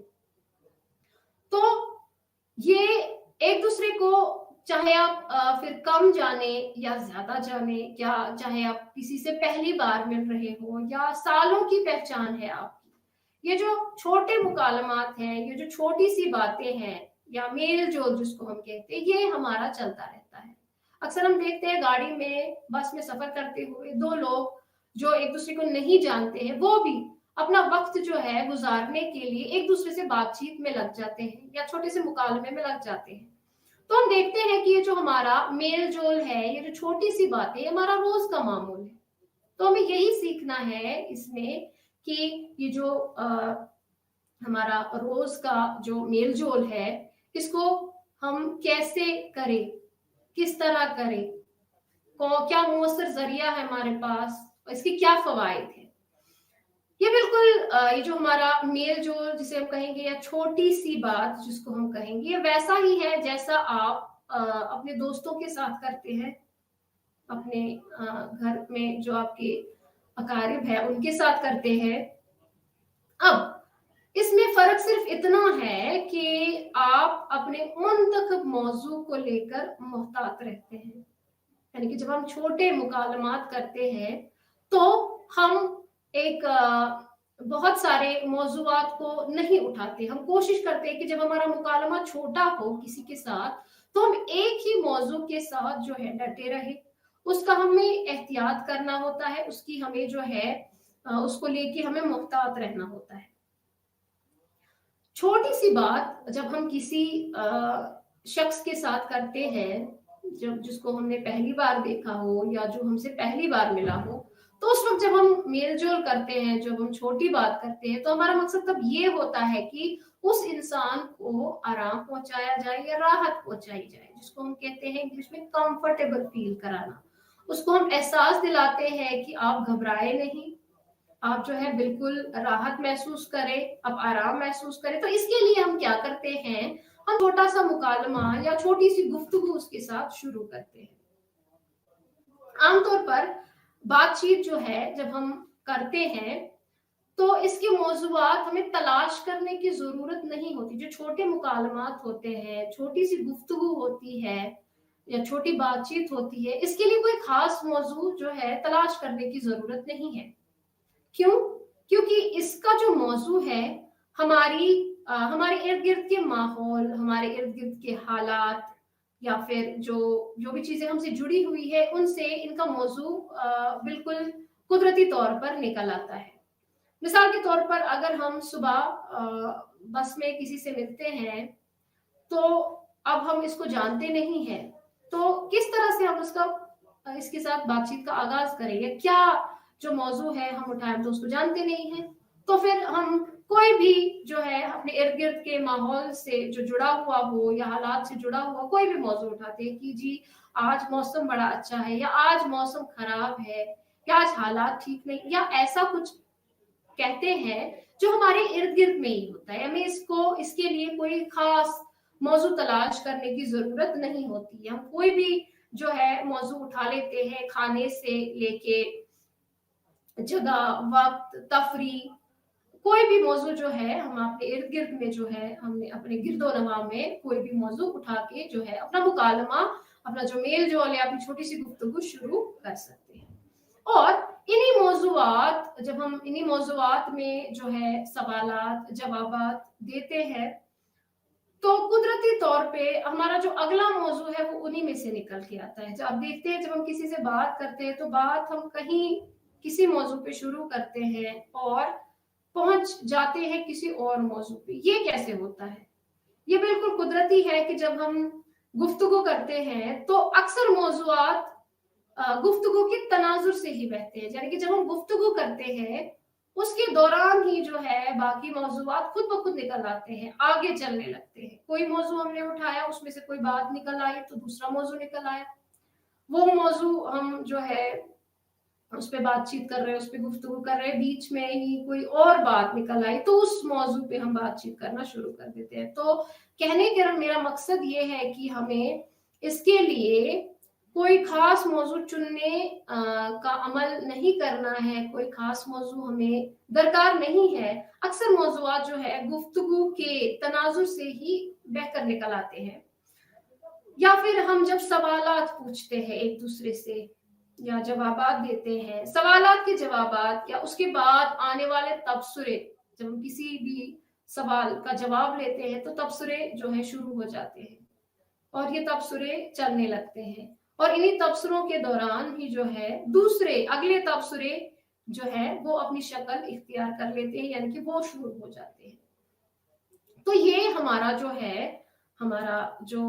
Speaker 1: तो ये एक दूसरे को, चाहे आप फिर कम जाने या ज्यादा जाने, या चाहे आप किसी से पहली बार मिल रहे हो या सालों की पहचान है आपकी, ये जो छोटे मुकालमात हैं, ये जो छोटी सी बातें हैं या मेल जोल जिसको हम कहते हैं, ये हमारा चलता रहता है। अक्सर हम देखते हैं गाड़ी में, बस में सफर करते हुए दो लोग जो एक दूसरे को नहीं जानते हैं, वो भी अपना वक्त जो है गुजारने के लिए एक दूसरे से बातचीत में लग जाते हैं या छोटे से मुकालमे में लग जाते हैं। तो हम देखते हैं कि ये जो हमारा मेल जोल है, ये जो छोटी सी बातें, हमारा रोज का मामूल है। तो हमें यही सीखना है इसमें कि ये जो हमारा रोज का जो मेल जोल है, इसको हम कैसे करें, किस तरह करें, क्या मुअस्सर जरिया है हमारे पास, इसके क्या फवायद है। ये बिल्कुल ये जो हमारा मेल जोल जिसे हम कहेंगे, या छोटी सी बात जिसको हम कहेंगे, ये वैसा ही है जैसा आप अपने दोस्तों के साथ करते हैं, अपने घर में जो आपके अकारिब है उनके साथ करते हैं। अब इसमें फर्क सिर्फ इतना है कि आप अपने मुंतखब मौजू को लेकर मुहतात रहते हैं, यानी कि जब हम छोटे मुकालमात करते हैं तो हम एक बहुत सारे मौजूआत को नहीं उठाते। हम कोशिश करते हैं कि जब हमारा मुकालमा छोटा हो किसी के साथ, तो हम एक ही मौजू के साथ जो है डटे रहे, उसका हमें एहतियात करना होता है, उसकी हमें जो है उसको लेके हमें मुहतात रहना होता है। छोटी सी बात जब हम किसी शख्स के साथ करते हैं, जब जिसको हमने पहली बार देखा हो या जो हमसे पहली बार मिला हो, तो उस वक्त जब हम मेल जोल करते हैं, जब हम छोटी बात करते हैं, तो हमारा मकसद तब ये होता है कि उस इंसान को आराम पहुंचाया जाए या राहत पहुंचाई जाए, जिसको हम कहते हैं इंग्लिश में कंफर्टेबल फील कराना। उसको हम एहसास दिलाते हैं कि आप घबराए नहीं, आप जो है बिल्कुल राहत महसूस करें, आप आराम महसूस करें। तो इसके लिए हम क्या करते हैं, हम छोटा सा मुकालमा या छोटी सी गुफ्तगू उसके साथ शुरू करते हैं। आमतौर पर बातचीत जो है जब हम करते हैं तो इसके मौज़ूआत हमें तलाश करने की जरूरत नहीं होती। जो छोटे मुकालमात होते हैं, छोटी सी गुफ्तगू होती है या छोटी बातचीत होती है, इसके लिए कोई खास मौजू जो है तलाश करने की जरूरत नहीं है। क्यों? क्योंकि इसका जो मौजू है हमारे इर्द गिर्द के माहौल, हमारे इर्द गिर्द के हालात या फिर जो भी चीजें हमसे जुड़ी हुई है उनसे इनका मौजू बिल्कुल कुदरती तौर पर निकल आता है। मिसाल के तौर पर अगर हम सुबह बस में किसी से मिलते हैं तो अब हम इसको जानते नहीं हैं, तो किस तरह से हम इसके साथ बातचीत का आगाज करें या क्या जो मौजू है हम उठाएं, तो उसको जानते नहीं हैं। तो फिर हम कोई भी जो है अपने इर्द गिर्द के माहौल से जो जुड़ा हुआ हो या हालात से जुड़ा हुआ कोई भी मौजू उठाते हैं कि जी आज मौसम बड़ा अच्छा है या आज मौसम खराब है या आज हालात ठीक नहीं, या ऐसा कुछ कहते हैं जो हमारे इर्द गिर्द में ही होता है। हमें इसके लिए कोई खास मौजू तलाश करने की जरूरत नहीं होती। हम कोई भी जो है मौजू उठा लेते हैं, खाने से लेके जगह, वक्त, तफरी, कोई भी मौजू जो है हम अपने इर्द गिर्द में जो है हमने अपने गिरदो नवा में कोई भी मौजू उठा के जो है अपना मुकालमा, अपना जो मेल जोल या अपनी छोटी सी गुफ्तगू शुरू कर सकते हैं। और जब हम इन्हीं मौजूआत में जो है सवालात जवाबात देते हैं तो कुदरती तौर पे हमारा जो अगला मौजू है वो उन्हीं में से निकल के आता है। जब आप देखते हैं, जब हम किसी से बात करते हैं तो बात हम कहीं किसी मौजू पे शुरू करते हैं और पहुंच जाते हैं किसी और मौजू पे। ये कैसे होता है? ये बिल्कुल कुदरती है कि जब हम गुफ्तगू करते हैं तो अक्सर मौजूआत गुफ्तगू के तनाजुर से ही बहते हैं। यानी कि जब हम गुफ्तगू करते हैं उसके दौरान ही जो है बाकी मौजूआत खुद ब खुद निकल आते हैं, आगे चलने लगते हैं। कोई मौजू हमने उठाया, उसमें से कोई बात निकल आई तो दूसरा मौजू निकल आया, वो मौजू हम जो है उस पर बातचीत कर रहे हैं, उस पर गुफ्तगू कर रहे हैं, बीच में ही कोई और बात निकल आई तो उस मौजू पे हम बातचीत करना शुरू कर देते हैं। तो कहने का मेरा मकसद ये है कि हमें इसके लिए कोई खास मौजू चुनने का अमल नहीं करना है, कोई खास मौजू हमें दरकार नहीं है। अक्सर मौजूआत जो है गुफ्तगू के तनाजुर से ही बहकर निकल आते हैं। या फिर हम जब सवालात पूछते हैं एक दूसरे से या जवाबात देते हैं, सवालात के जवाबात या उसके बाद आने वाले तबसरे, जब हम किसी भी सवाल का जवाब लेते हैं तो तबसरे जो है शुरू हो जाते हैं और ये तबसरे चलने लगते हैं और इन्हीं तबसरों के दौरान ही जो है दूसरे अगले तबसरे जो है वो अपनी शक्ल इख्तियार कर लेते हैं, यानी कि वो शुरू हो जाते हैं। तो ये हमारा जो है हमारा जो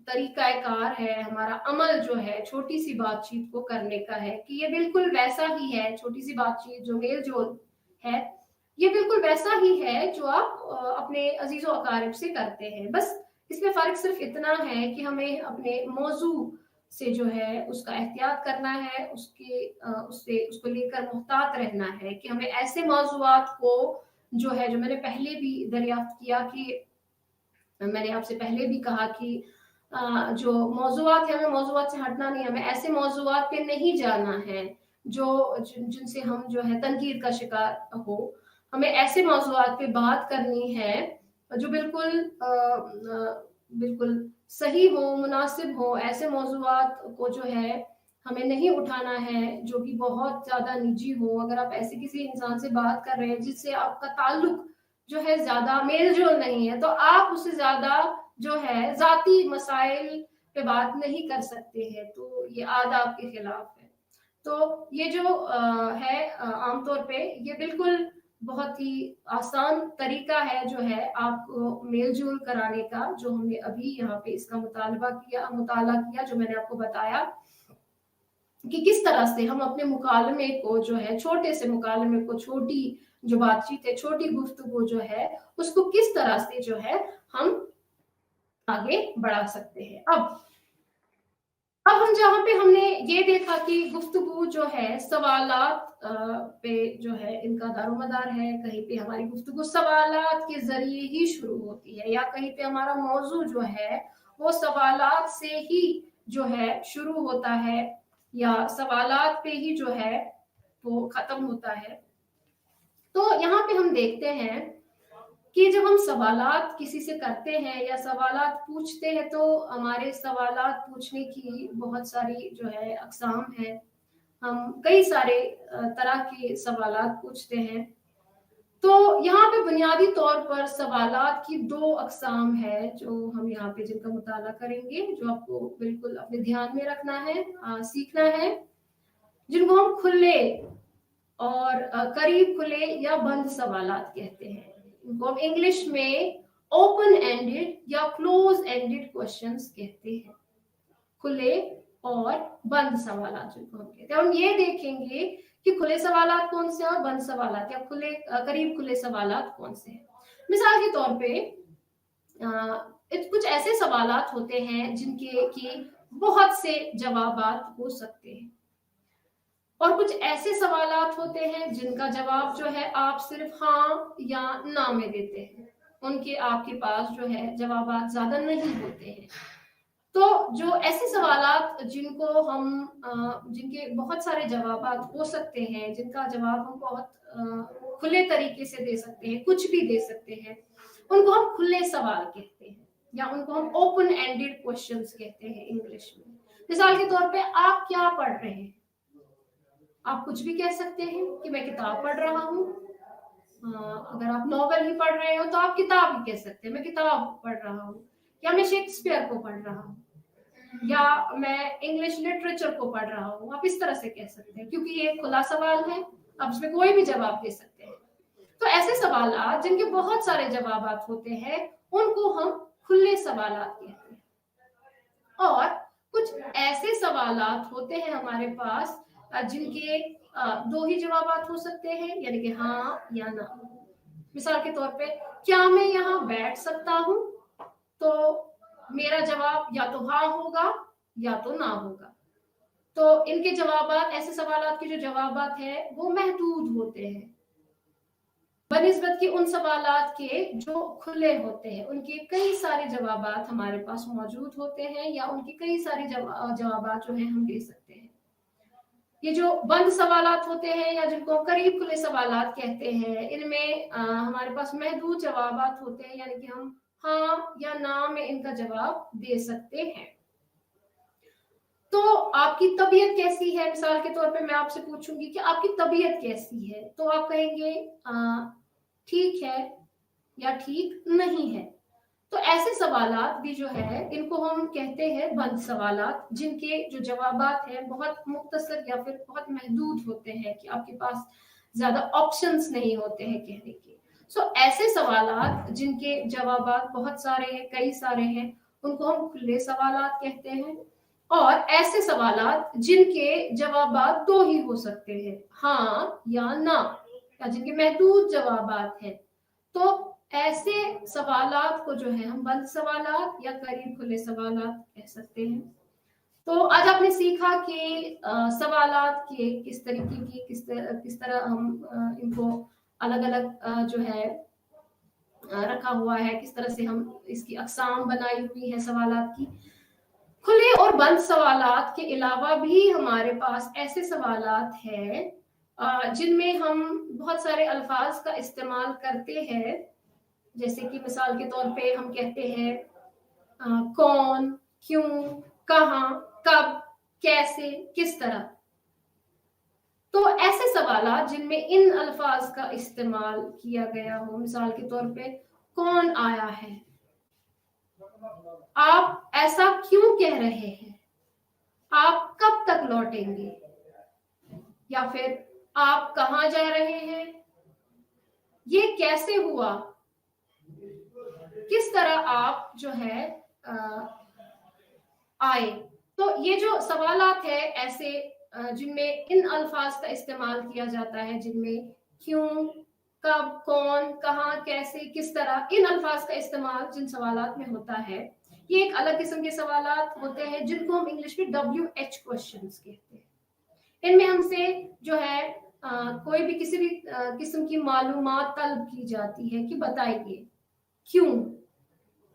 Speaker 1: तरीकाकार है, हमारा अमल जो है छोटी सी बातचीत को करने का है कि ये बिल्कुल वैसा ही है। छोटी सी बातचीत जो मेल जोल है ये बिल्कुल वैसा ही है जो आप अपने अजीजों अकारिब से करते हैं। बस इसमें फर्क सिर्फ इतना है कि हमें अपने मौजू से जो है उसका एहतियात करना है, उसको लेकर मुहतात रहना है कि हमें ऐसे मौजूआत को जो है, जो मैंने पहले भी दरियाफ्त किया कि मैंने आपसे पहले भी कहा कि जो मौजूआत है हमें मौजूआत से हटना नहीं, हमें ऐसे मौजूआत पे नहीं जाना है जिनसे हम जो है तनकीद का शिकार हो। हमें ऐसे मौजूआत पे बात करनी है जो बिल्कुल सही हो, मुनासिब हो। ऐसे मौजूआत को जो है हमें नहीं उठाना है जो कि बहुत ज्यादा निजी हो। अगर आप ऐसे किसी इंसान से बात कर रहे हैं जिससे आपका ताल्लुक जो है ज्यादा मेल जोल नहीं है तो आप उससे ज्यादा जो है जाती मसाइल पे बात नहीं कर सकते हैं, तो ये आदाब के खिलाफ है। तो ये जो है आमतौर पे ये बिल्कुल बहुत ही आसान तरीका है जो है आपको मेल जोल कराने का, जो हमने अभी यहाँ पे इसका मुताला किया, जो मैंने आपको बताया कि किस तरह से हम अपने मुकालमे को जो है छोटे से मुकालमे को, छोटी जो बातचीत है, छोटी गुफ्तगू जो है उसको किस तरह से जो है हम आगे बढ़ा सकते हैं। अब हम जहाँ पे हमने ये देखा कि गुफ्तगू जो है सवालात पे जो है इनका दारोमदार है, कहीं पे हमारी गुफ्तगू सवालात के जरिए ही शुरू होती है, या कहीं पे हमारा मौजू जो है वो सवालात से ही जो है शुरू होता है, या सवालात पे ही जो है वो खत्म होता है। तो यहाँ पे हम देखते हैं कि जब हम सवालात किसी से करते हैं या सवालात पूछते हैं, तो हमारे सवालात पूछने की बहुत सारी जो है अक़साम है। हम कई सारे तरह के सवालात पूछते हैं। तो यहाँ पे बुनियादी तौर पर सवालात की 2 अक़साम है जो हम यहाँ पे जिनका मुताला करेंगे, जो आपको बिल्कुल अपने ध्यान में रखना है, सीखना है, जिनको हम खुले और करीब खुले या बंद सवालात कहते हैं। इनको हम इंग्लिश में ओपन एंडेड या क्लोज एंडेड क्वेश्चंस कहते हैं। खुले और बंद सवालात जिनको हम कहते हैं। हम ये देखेंगे कि खुले सवालात कौन से हैं और बंद सवालात या खुले करीब खुले सवालात कौन से हैं। मिसाल के तौर पे कुछ ऐसे सवालात होते हैं जिनके की बहुत से जवाबात हो सकते हैं, और कुछ ऐसे सवालात होते हैं जिनका जवाब जो है आप सिर्फ हाँ या ना में देते हैं, उनके आपके पास जो है जवाबात ज्यादा नहीं होते हैं। तो जो ऐसे सवालात जिनको हम जिनके बहुत सारे जवाबात हो सकते हैं, जिनका जवाब हम बहुत खुले तरीके से दे सकते हैं, कुछ भी दे सकते हैं, उनको हम खुले सवाल कहते हैं, या उनको हम ओपन एंडेड क्वेश्चंस कहते हैं इंग्लिश में। मिसाल के तौर पे आप क्या पढ़ रहे हैं, आप कुछ भी कह सकते हैं कि मैं किताब पढ़ रहा हूँ। अगर आप नॉवेल ही पढ़ रहे हो तो आप किताब ही कह सकते हैं, मैं किताब पढ़ रहा हूँ, या मैं शेक्सपियर को पढ़ रहा हूँ, या मैं इंग्लिश लिटरेचर को पढ़ रहा हूँ। आप इस तरह से कह सकते हैं, क्योंकि ये खुला सवाल है, आप इसमें कोई भी जवाब दे सकते हैं। तो ऐसे सवाल जिनके बहुत सारे जवाब होते हैं उनको हम खुले सवालात कहते हैं। और कुछ ऐसे सवालात होते हैं हमारे पास जिनके 2 ही जवाबात हो सकते हैं, यानी कि हाँ या ना। मिसाल के तौर पे, क्या मैं यहाँ बैठ सकता हूँ, तो मेरा जवाब या तो हाँ होगा या तो ना होगा। तो इनके जवाबात, ऐसे सवालात के जो जवाबात है वो महदूद होते हैं बनिस्बत के उन सवालात के जो खुले होते हैं। उनके कई सारे जवाबात हमारे पास मौजूद होते हैं, या उनके कई सारे जवाबात जो है हम दे सकते हैं। ये जो बंद सवालात होते हैं या जिनको करीब खुले सवालात कहते हैं, इनमें हमारे पास महदूद जवाबात होते हैं, यानी कि हम हाँ या ना में इनका जवाब दे सकते हैं। तो आपकी तबीयत कैसी है, मिसाल के तौर पे मैं आपसे पूछूंगी कि आपकी तबीयत कैसी है, तो आप कहेंगे ठीक है या ठीक नहीं है। तो ऐसे सवालात भी जो है इनको हम कहते हैं बंद सवालात, जिनके जो जवाबात है बहुत मुख्तसर या फिर बहुत महदूद होते हैं, कि आपके पास ज्यादा ऑप्शंस नहीं होते हैं कहने के। सो ऐसे सवालात जिनके जवाबात बहुत सारे हैं, कई सारे हैं, उनको हम खुले सवालात कहते हैं। और ऐसे सवालात जिनके जवाबात 2 ही हो सकते हैं, हाँ या ना, या जिनके महदूद जवाबात हैं, तो ऐसे सवालात को जो है हम बंद सवालात या करीब खुले सवालात कह सकते हैं। तो आज आपने सीखा कि सवालात के किस तरीके की किस तरह हम इनको अलग अलग जो है रखा हुआ है, किस तरह से हम इसकी अक़साम बनाई हुई है सवालात की। खुले और बंद सवालात के अलावा भी हमारे पास ऐसे सवालात हैं जिनमें हम बहुत सारे अल्फाज का इस्तेमाल करते हैं, जैसे कि मिसाल के तौर पे हम कहते हैं कौन, क्यों, कहाँ, कब, कैसे, किस तरह। तो ऐसे सवालात जिनमें इन अल्फाज का इस्तेमाल किया गया हो, मिसाल के तौर पे कौन आया है, आप ऐसा क्यों कह रहे हैं, आप कब तक लौटेंगे, या फिर आप कहाँ जा रहे हैं, ये कैसे हुआ, किस तरह आप जो है आए। तो ये जो सवालात है ऐसे जिनमें इन अल्फाज का इस्तेमाल किया जाता है, जिनमें क्यों, कब, कौन, कहाँ, कैसे, किस तरह, इन अल्फाज का इस्तेमाल जिन सवालात में होता है, ये एक अलग किस्म के सवालात होते हैं जिनको हम इंग्लिश में WH क्वेश्चंस कहते हैं। इनमें हमसे जो है कोई भी किसी भी किस्म की मालूमात तलब की जाती है कि बताइए क्यों,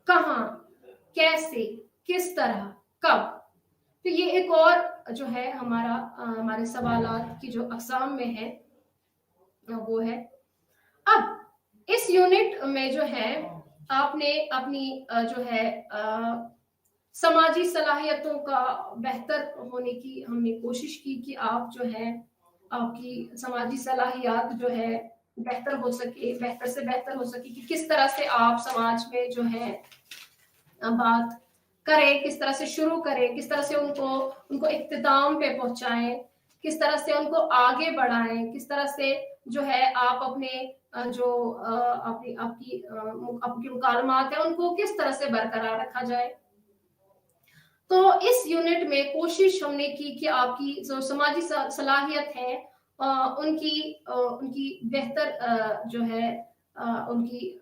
Speaker 1: कहाँ, कैसे, किस तरह, कब। तो ये एक और जो है हमारे सवालात की जो अक़साम में है वो है। अब इस यूनिट में जो है आपने अपनी जो है समाजी सलाहियतों का बेहतर होने की हमने कोशिश की कि आप जो है आपकी समाजी सलाहियत जो है बेहतर हो सके, बेहतर से बेहतर हो सके कि किस तरह से आप समाज में जो है बात करें, किस तरह से शुरू करें, किस तरह से उनको इख्तिताम पे पहुंचाएं, किस तरह से उनको आगे बढ़ाएं, किस तरह से जो है आप अपने जो आपकी मुकालमात है उनको किस तरह से बरकरार रखा जाए। तो इस यूनिट में कोशिश हमने की कि आपकी जो समाजी सलाहियत है उनकी बेहतर जो है उनकी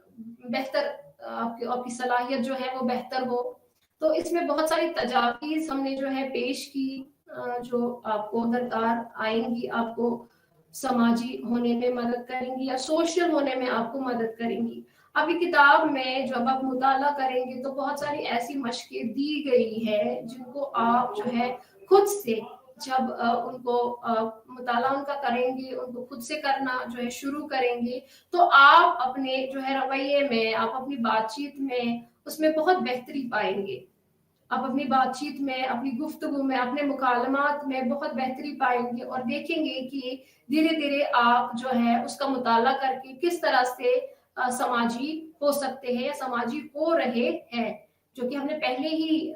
Speaker 1: बेहतर आपकी सलाहियत जो है वो बेहतर हो। तो इसमें बहुत सारी तजावीज़ हमने जो है पेश की जो आपको दरकार आएंगी, आपको समाजी होने में मदद करेंगी या सोशल होने में आपको मदद करेंगी। अभी किताब में जब आप मुताला करेंगे तो बहुत सारी ऐसी मशकें दी गई है जिनको आप जो है खुद से जब उनको मुताला उनका करेंगे, उनको खुद से करना जो है शुरू करेंगे तो आप अपने जो है रवैये में, आप अपनी बातचीत में उसमें बहुत बेहतरी पाएंगे। आप अपनी बातचीत में, अपनी गुफ्तगू में, अपने मुकालमात में बहुत बेहतरी पाएंगे और देखेंगे कि धीरे धीरे आप जो है उसका मुताला करके किस तरह से समाजी हो सकते हैं या समाजी हो रहे हैं, जो कि हमने पहले ही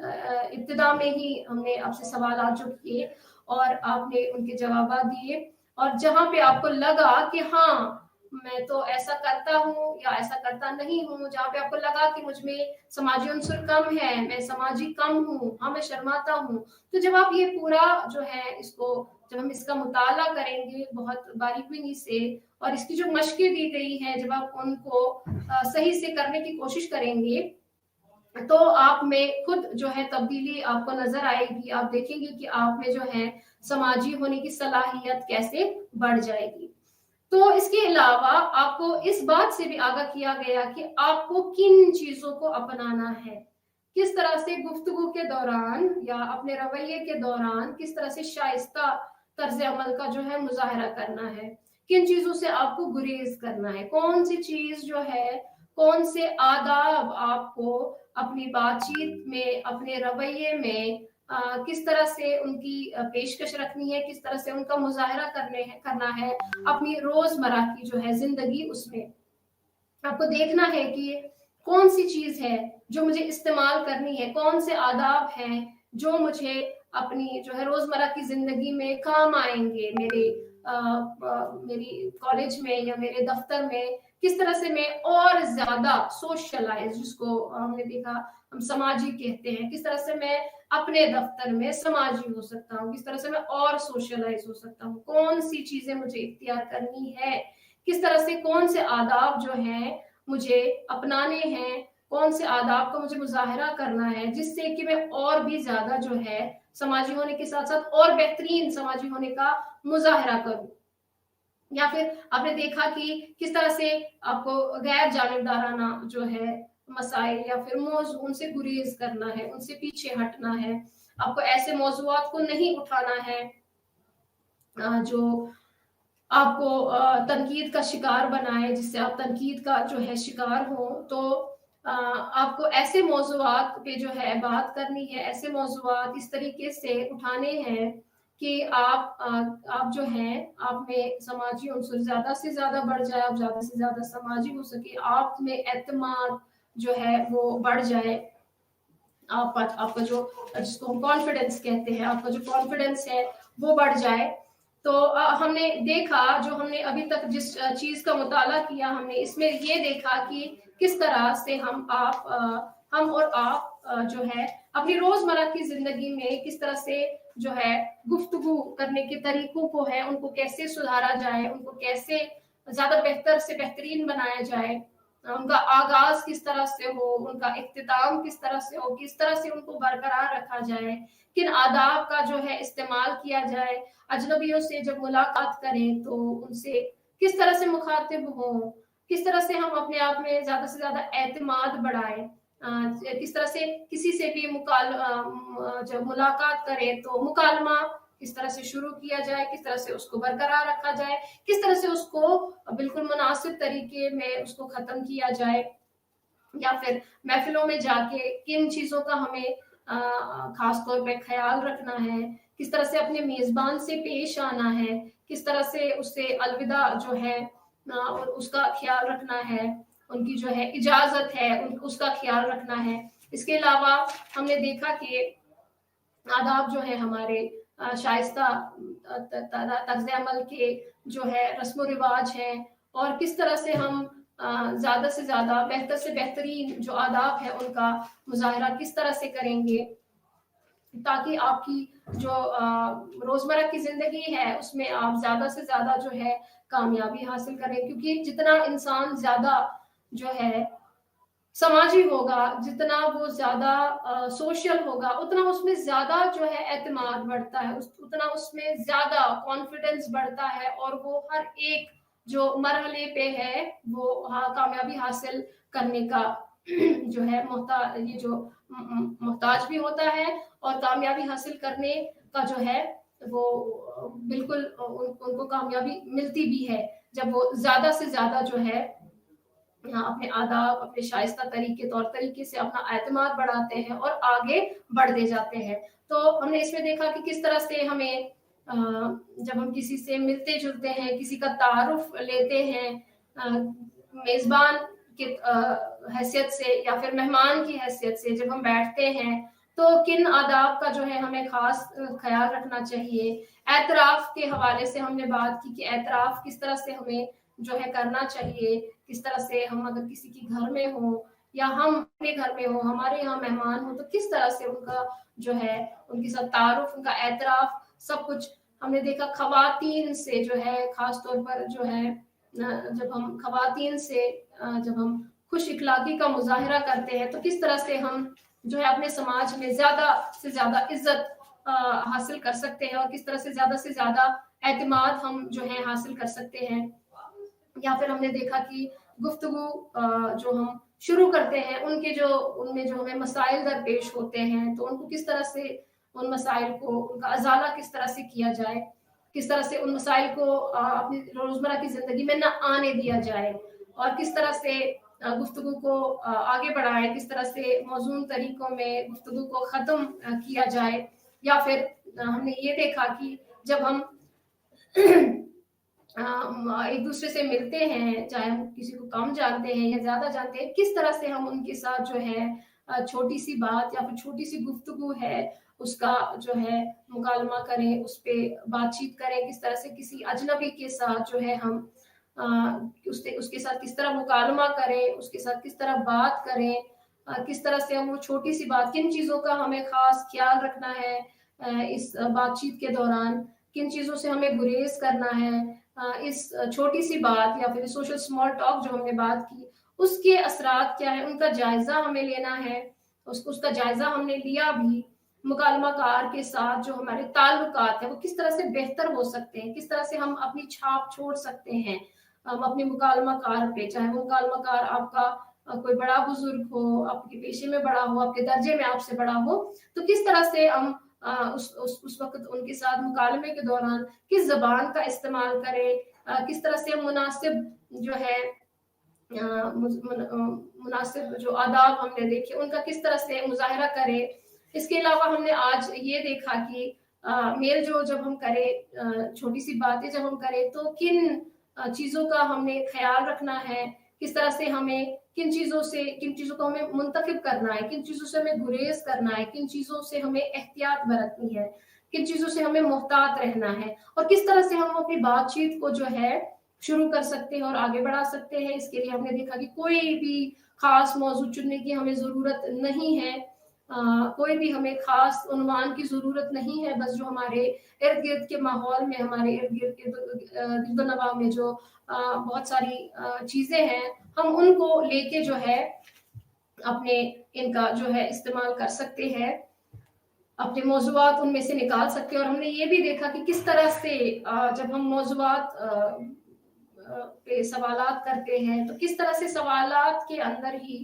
Speaker 1: इब्तिदा में ही हमने आपसे सवाल जो किए और आपने उनके जवाब दिए। और जहां पे आपको लगा कि हाँ मैं तो ऐसा करता हूँ या ऐसा करता नहीं हूँ, जहाँ पे आपको लगा कि मुझ में समाजी उन्सुर कम है, मैं समाजी कम हूँ, हाँ मैं शर्माता हूँ, तो जब आप ये पूरा जो है जब हम इसका मुताला करेंगे बहुत बारीकी से और इसकी जो मशकें दी गई हैं जब आप उनको सही से करने की कोशिश करेंगे तो आप में खुद जो है तब्दीली आपको नजर आएगी। आप देखेंगे कि आप में जो है समाजी होने की सलाहियत कैसे बढ़ जाएगी। तो इसके अलावा आपको इस बात से भी आगाह किया गया कि आपको किन चीजों को अपनाना है, किस तरह से गुफ्तगू के दौरान या अपने रवैये के दौरान किस तरह से शाइस्ता तर्ज अमल का जो है मुजाहरा करना है, किन चीजों से आपको गुरेज करना है, कौन सी चीज जो है, कौन से आदाब आपको अपनी बातचीत में, अपने रवैये में किस तरह से उनकी पेशकश रखनी है, किस तरह से उनका मुजाहरा करना है अपनी रोजमर्रा की जो है जिंदगी। उसमें आपको देखना है कि कौन सी चीज है जो मुझे इस्तेमाल करनी है, कौन से आदाब हैं जो मुझे अपनी जो है रोजमर्रा की जिंदगी में काम आएंगे, मेरी कॉलेज में या मेरे दफ्तर में किस तरह से मैं और ज्यादा सोशलाइज, जिसको हमने देखा हम समाजी कहते हैं, किस तरह से मैं अपने दफ्तर में समाजी हो सकता हूँ, किस तरह से मैं और सोशलाइज हो सकता हूँ, कौन सी चीजें मुझे इख्तियार करनी है, किस तरह से कौन से आदाब जो हैं मुझे अपनाने हैं, कौन से आदाब का मुझे मुजाहरा करना है जिससे कि मैं और भी ज्यादा जो है समाजी होने के साथ साथ और बेहतरीन समाजी होने का मुजाहरा करूं। या फिर आपने देखा कि किस तरह से आपको गैर जानिबदाराना जो है मसाइल या फिर मौजू उनसे गुरेज करना है, उनसे पीछे हटना है, आपको ऐसे मौजूआत को नहीं उठाना है जो आपको तनकीद का शिकार बनाए, जिससे आप तनकीद का जो है शिकार हो। तो आपको ऐसे मौजूआत पे जो है बात करनी है, ऐसे मौजूआत इस तरीके से उठाने हैं कि आप जो हैं आप में समाजी उन्सुर ज्यादा से ज्यादा बढ़ जाए, आप ज्यादा से ज्यादा समाजी हो सके, आप में एतमाद जो है वो बढ़ जाए, आपका जो जिसको हम कॉन्फिडेंस कहते हैं, आपका जो कॉन्फिडेंस है वो बढ़ जाए। तो हमने देखा, जो हमने अभी तक जिस चीज का मुताला किया, हमने इसमें ये देखा कि किस तरह से हम और आप जो है अपनी रोजमर्रा की जिंदगी में किस तरह से जो है गुफ्तगू करने के तरीकों को है उनको कैसे सुधारा जाए, उनको कैसे ज्यादा बेहतर से बेहतरीन बनाया जाए। उनका आगाज किस तरह से हो, उनका इख्तिताम किस तरह से हो, किस तरह से उनको बरकरार रखा जाए, किन आदाब का जो है इस्तेमाल किया जाए, अजनबियों से जब मुलाकात करें तो उनसे किस तरह से मुखातिब हो, किस तरह से हम अपने आप में ज्यादा से ज्यादा एतमाद बढ़ाएं, किस तरह से किसी से भी जब मुलाकात करें तो मुकालमा किस तरह से शुरू किया जाए, किस तरह से उसको बरकरार रखा जाए, किस तरह से उसको बिल्कुल मुनासिब तरीके में उसको खत्म किया जाए, या फिर महफिलों में जाके किन चीजों का हमें खास तौर पे ख्याल रखना है, किस तरह से अपने मेजबान से पेश आना है, किस तरह से उससे अलविदा जो है और उसका ख्याल रखना है, उनकी जो है इजाजत है उसका ख्याल रखना है। इसके अलावा हमने देखा कि आदाब जो है हमारे शाइस्ता तर्ज अमल के जो है रस्म रिवाज है, और किस तरह से हम ज्यादा से ज्यादा बेहतर से बेहतरीन जो आदाब है उनका मुजाहरा किस तरह से करेंगे, ताकि आपकी जो रोजमर्रा की जिंदगी है उसमें आप ज्यादा से ज्यादा जो है कामयाबी हासिल करें। क्योंकि जितना इंसान ज्यादा जो है समाजी होगा, जितना वो ज्यादा सोशल होगा, उतना उसमें ज्यादा जो है एतमाद बढ़ता है, उतना उसमें ज्यादा कॉन्फिडेंस बढ़ता है, और वो हर एक जो मरहले पे है वो कामयाबी हासिल करने का जो है मोहताज भी होता है, और कामयाबी हासिल करने का जो है वो बिल्कुल उनको कामयाबी मिलती भी है जब वो ज्यादा से ज्यादा जो है अपने आदाब, अपने शाइस्ता तरीके तौर तरीके से अपना एतमाद बढ़ाते हैं और आगे बढ़ते जाते हैं। तो हमने इसमें देखा कि किस तरह से हमें जब हम किसी से मिलते जुलते हैं, किसी का तारुफ लेते हैं, मेजबान की हैसियत से या फिर मेहमान की हैसियत से जब हम बैठते हैं, तो किन आदाब का जो है हमें खास ख्याल रखना चाहिए। एतराफ के हवाले से हमने बात की कि एतराफ किस तरह से हमें जो है करना चाहिए, किस तरह से हम अगर किसी के घर में हो या हम अपने घर में हो, हमारे यहाँ मेहमान हो, तो किस तरह से उनका जो है उनके साथ तारुफ, उनका एतराफ सब कुछ हमने देखा। खवातीन से जो है खास तौर पर जो है जब हम खवातीन से जब हम खुश इखलाकी का मुजाहिरा करते हैं तो किस तरह से हम जो है अपने समाज में ज्यादा से ज्यादा इज्जत हासिल कर सकते हैं, और किस तरह से ज्यादा एतमाद हम जो है हासिल कर सकते हैं। या फिर हमने देखा कि गुफ्तगू जो हम शुरू करते हैं उनमें जो हमें मसाइल दरपेश होते हैं, तो उनको किस तरह से उन मसाइल को उनका अजाला किस तरह से किया जाए, किस तरह से उन मसाइल को अपनी रोजमर्रा की जिंदगी में न आने दिया जाए, और किस तरह से गुफ्तगू को आगे बढ़ाए, किस तरह से मौजून तरीकों में गुफ्तगू को ख़त्म किया जाए। या फिर हमने ये देखा कि जब हम एक दूसरे से मिलते हैं, चाहे हम किसी को कम जानते हैं या ज्यादा जानते हैं, किस तरह से हम उनके साथ जो है छोटी सी बात या फिर छोटी सी गुफ्तगू है उसका जो है मुकालमा करें, उस पर बातचीत करें, किस तरह से किसी अजनबी के साथ जो है हम उसके साथ किस तरह मुकालमा करें, उसके साथ किस तरह बात करें, किस तरह से हम वो छोटी सी बात, किन चीज़ों का हमें खास ख्याल रखना है इस बातचीत के दौरान, किन चीज़ों से हमें गुरेज करना है, इस छोटी सी बात या फिर सोशल स्मॉल टॉक जो हमने बात की उसके असरात क्या है, उनका जायजा हमें लेना है। उसका जायजा हमने लिया भी, मुकालमाकार के साथ जो हमारे ताल्लुकात है वो किस तरह से बेहतर हो सकते हैं, किस तरह से हम अपनी छाप छोड़ सकते हैं हम अपने मुकालमाकार पे, चाहे वो मुकालमाकार आपका कोई बड़ा बुजुर्ग हो, आपके पेशे में बड़ा हो, आपके दर्जे में आपसे बड़ा हो, तो किस तरह से हम उस वक्त उनके साथ मुकालमे के दौरान किस जबान का इस्तेमाल करें, किस तरह से मुनासिब जो है मुनासिब जो आदाब हमने देखे उनका किस तरह से मुजाहिरा करें। इसके अलावा हमने आज ये देखा कि मेल जो जब हम करें, छोटी सी बातें जब हम करें, तो किन चीज़ों का हमने ख्याल रखना है, किस तरह से हमें किन चीज़ों को हमें मुंतखब करना है, किन चीज़ों से हमें गुरेज करना है, किन चीज़ों से हमें एहतियात बरतनी है, किन चीज़ों से हमें मोहतात रहना है, और किस तरह से हम अपनी बातचीत को जो है शुरू कर सकते हैं और आगे बढ़ा सकते हैं। इसके लिए हमने देखा कि कोई भी खास मौजू चुनने की हमें ज़रूरत नहीं है। कोई भी हमें खास उन्वान की ज़रूरत नहीं है, बस जो हमारे इर्द-गिर्द के माहौल में, हमारे इर्द-गिर्द के गिरदो-नवा में जो बहुत सारी चीज़ें हैं, हम उनको लेके जो है अपने इनका जो है इस्तेमाल कर सकते हैं, अपने मौज़ूआत उनमें से निकाल सकते हैं। और हमने ये भी देखा कि किस तरह से जब हम मौज़ूआत पे सवालात करते हैं, तो किस तरह से सवालात के अंदर ही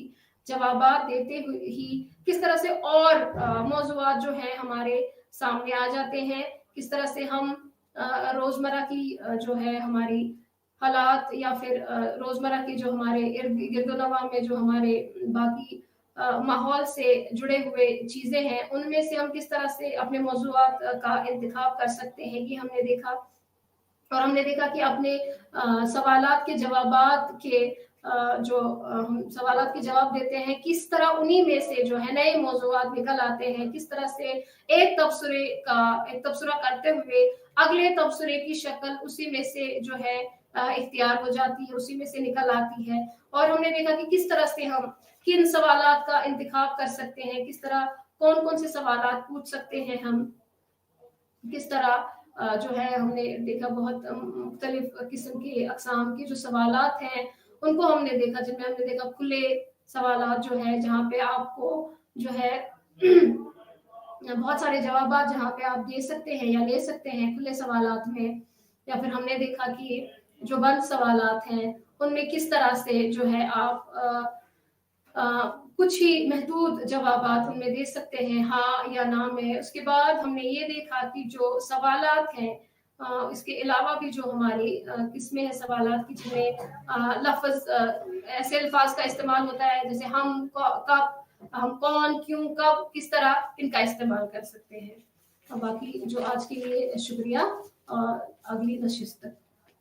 Speaker 1: जवाबात देते हुए ही किस तरह से और मौज़ूआत जो हैं हमारे सामने आ जाते हैं, किस तरह से हम रोज़मर्रा की जो है हमारी हालात या फिर रोज़मर्रा के जो हमारे गिरदो-नवा में जो हमारे बाकी माहौल से जुड़े हुए चीज़ें हैं, उनमें से हम किस तरह से अपने मौज़ूआत का इंतखाब कर सकते हैं, ये हमने देखा। और हमने देखा कि अपने सवालात के जवाबात के जो हम सवालात के जवाब देते हैं, किस तरह उन्हीं में से जो है नए मौज़ूआत निकल आते हैं, किस तरह से एक तबसरा करते हुए अगले तबसरे की शक्ल उसी में से जो है इख्तियार हो जाती है, उसी में से निकल आती है। और हमने देखा कि किस तरह से हम किन सवालात का इंतखाब कर सकते हैं, किस तरह कौन-कौन से सवालात पूछ सकते हैं हम, किस तरह जो है हमने देखा बहुत मुख्तलिफ किस्म के अक़साम के जो सवालात हैं, उनको हमने देखा, जिनमें हमने देखा खुले सवालात जो है, जहाँ पे आपको जो है बहुत सारे जवाबात जहाँ पे आप दे सकते हैं या ले सकते हैं खुले सवालात में। या फिर हमने देखा कि जो बंद सवालात हैं, उनमें किस तरह से जो है आप कुछ ही महदूद जवाबात उनमें दे सकते हैं, हाँ या ना में। उसके बाद हमने ये देखा कि जो सवालात हैं, इसके अलावा भी जो हमारी किस्में हैं सवालात की, जिनमें लफ़्ज़ ऐसे अल्फाज का इस्तेमाल होता है जैसे हम, कब, हम कौन, क्यों, कब, किस तरह इनका इस्तेमाल कर सकते हैं। बाकी जो आज के लिए शुक्रिया और अगली नशिस्त तक।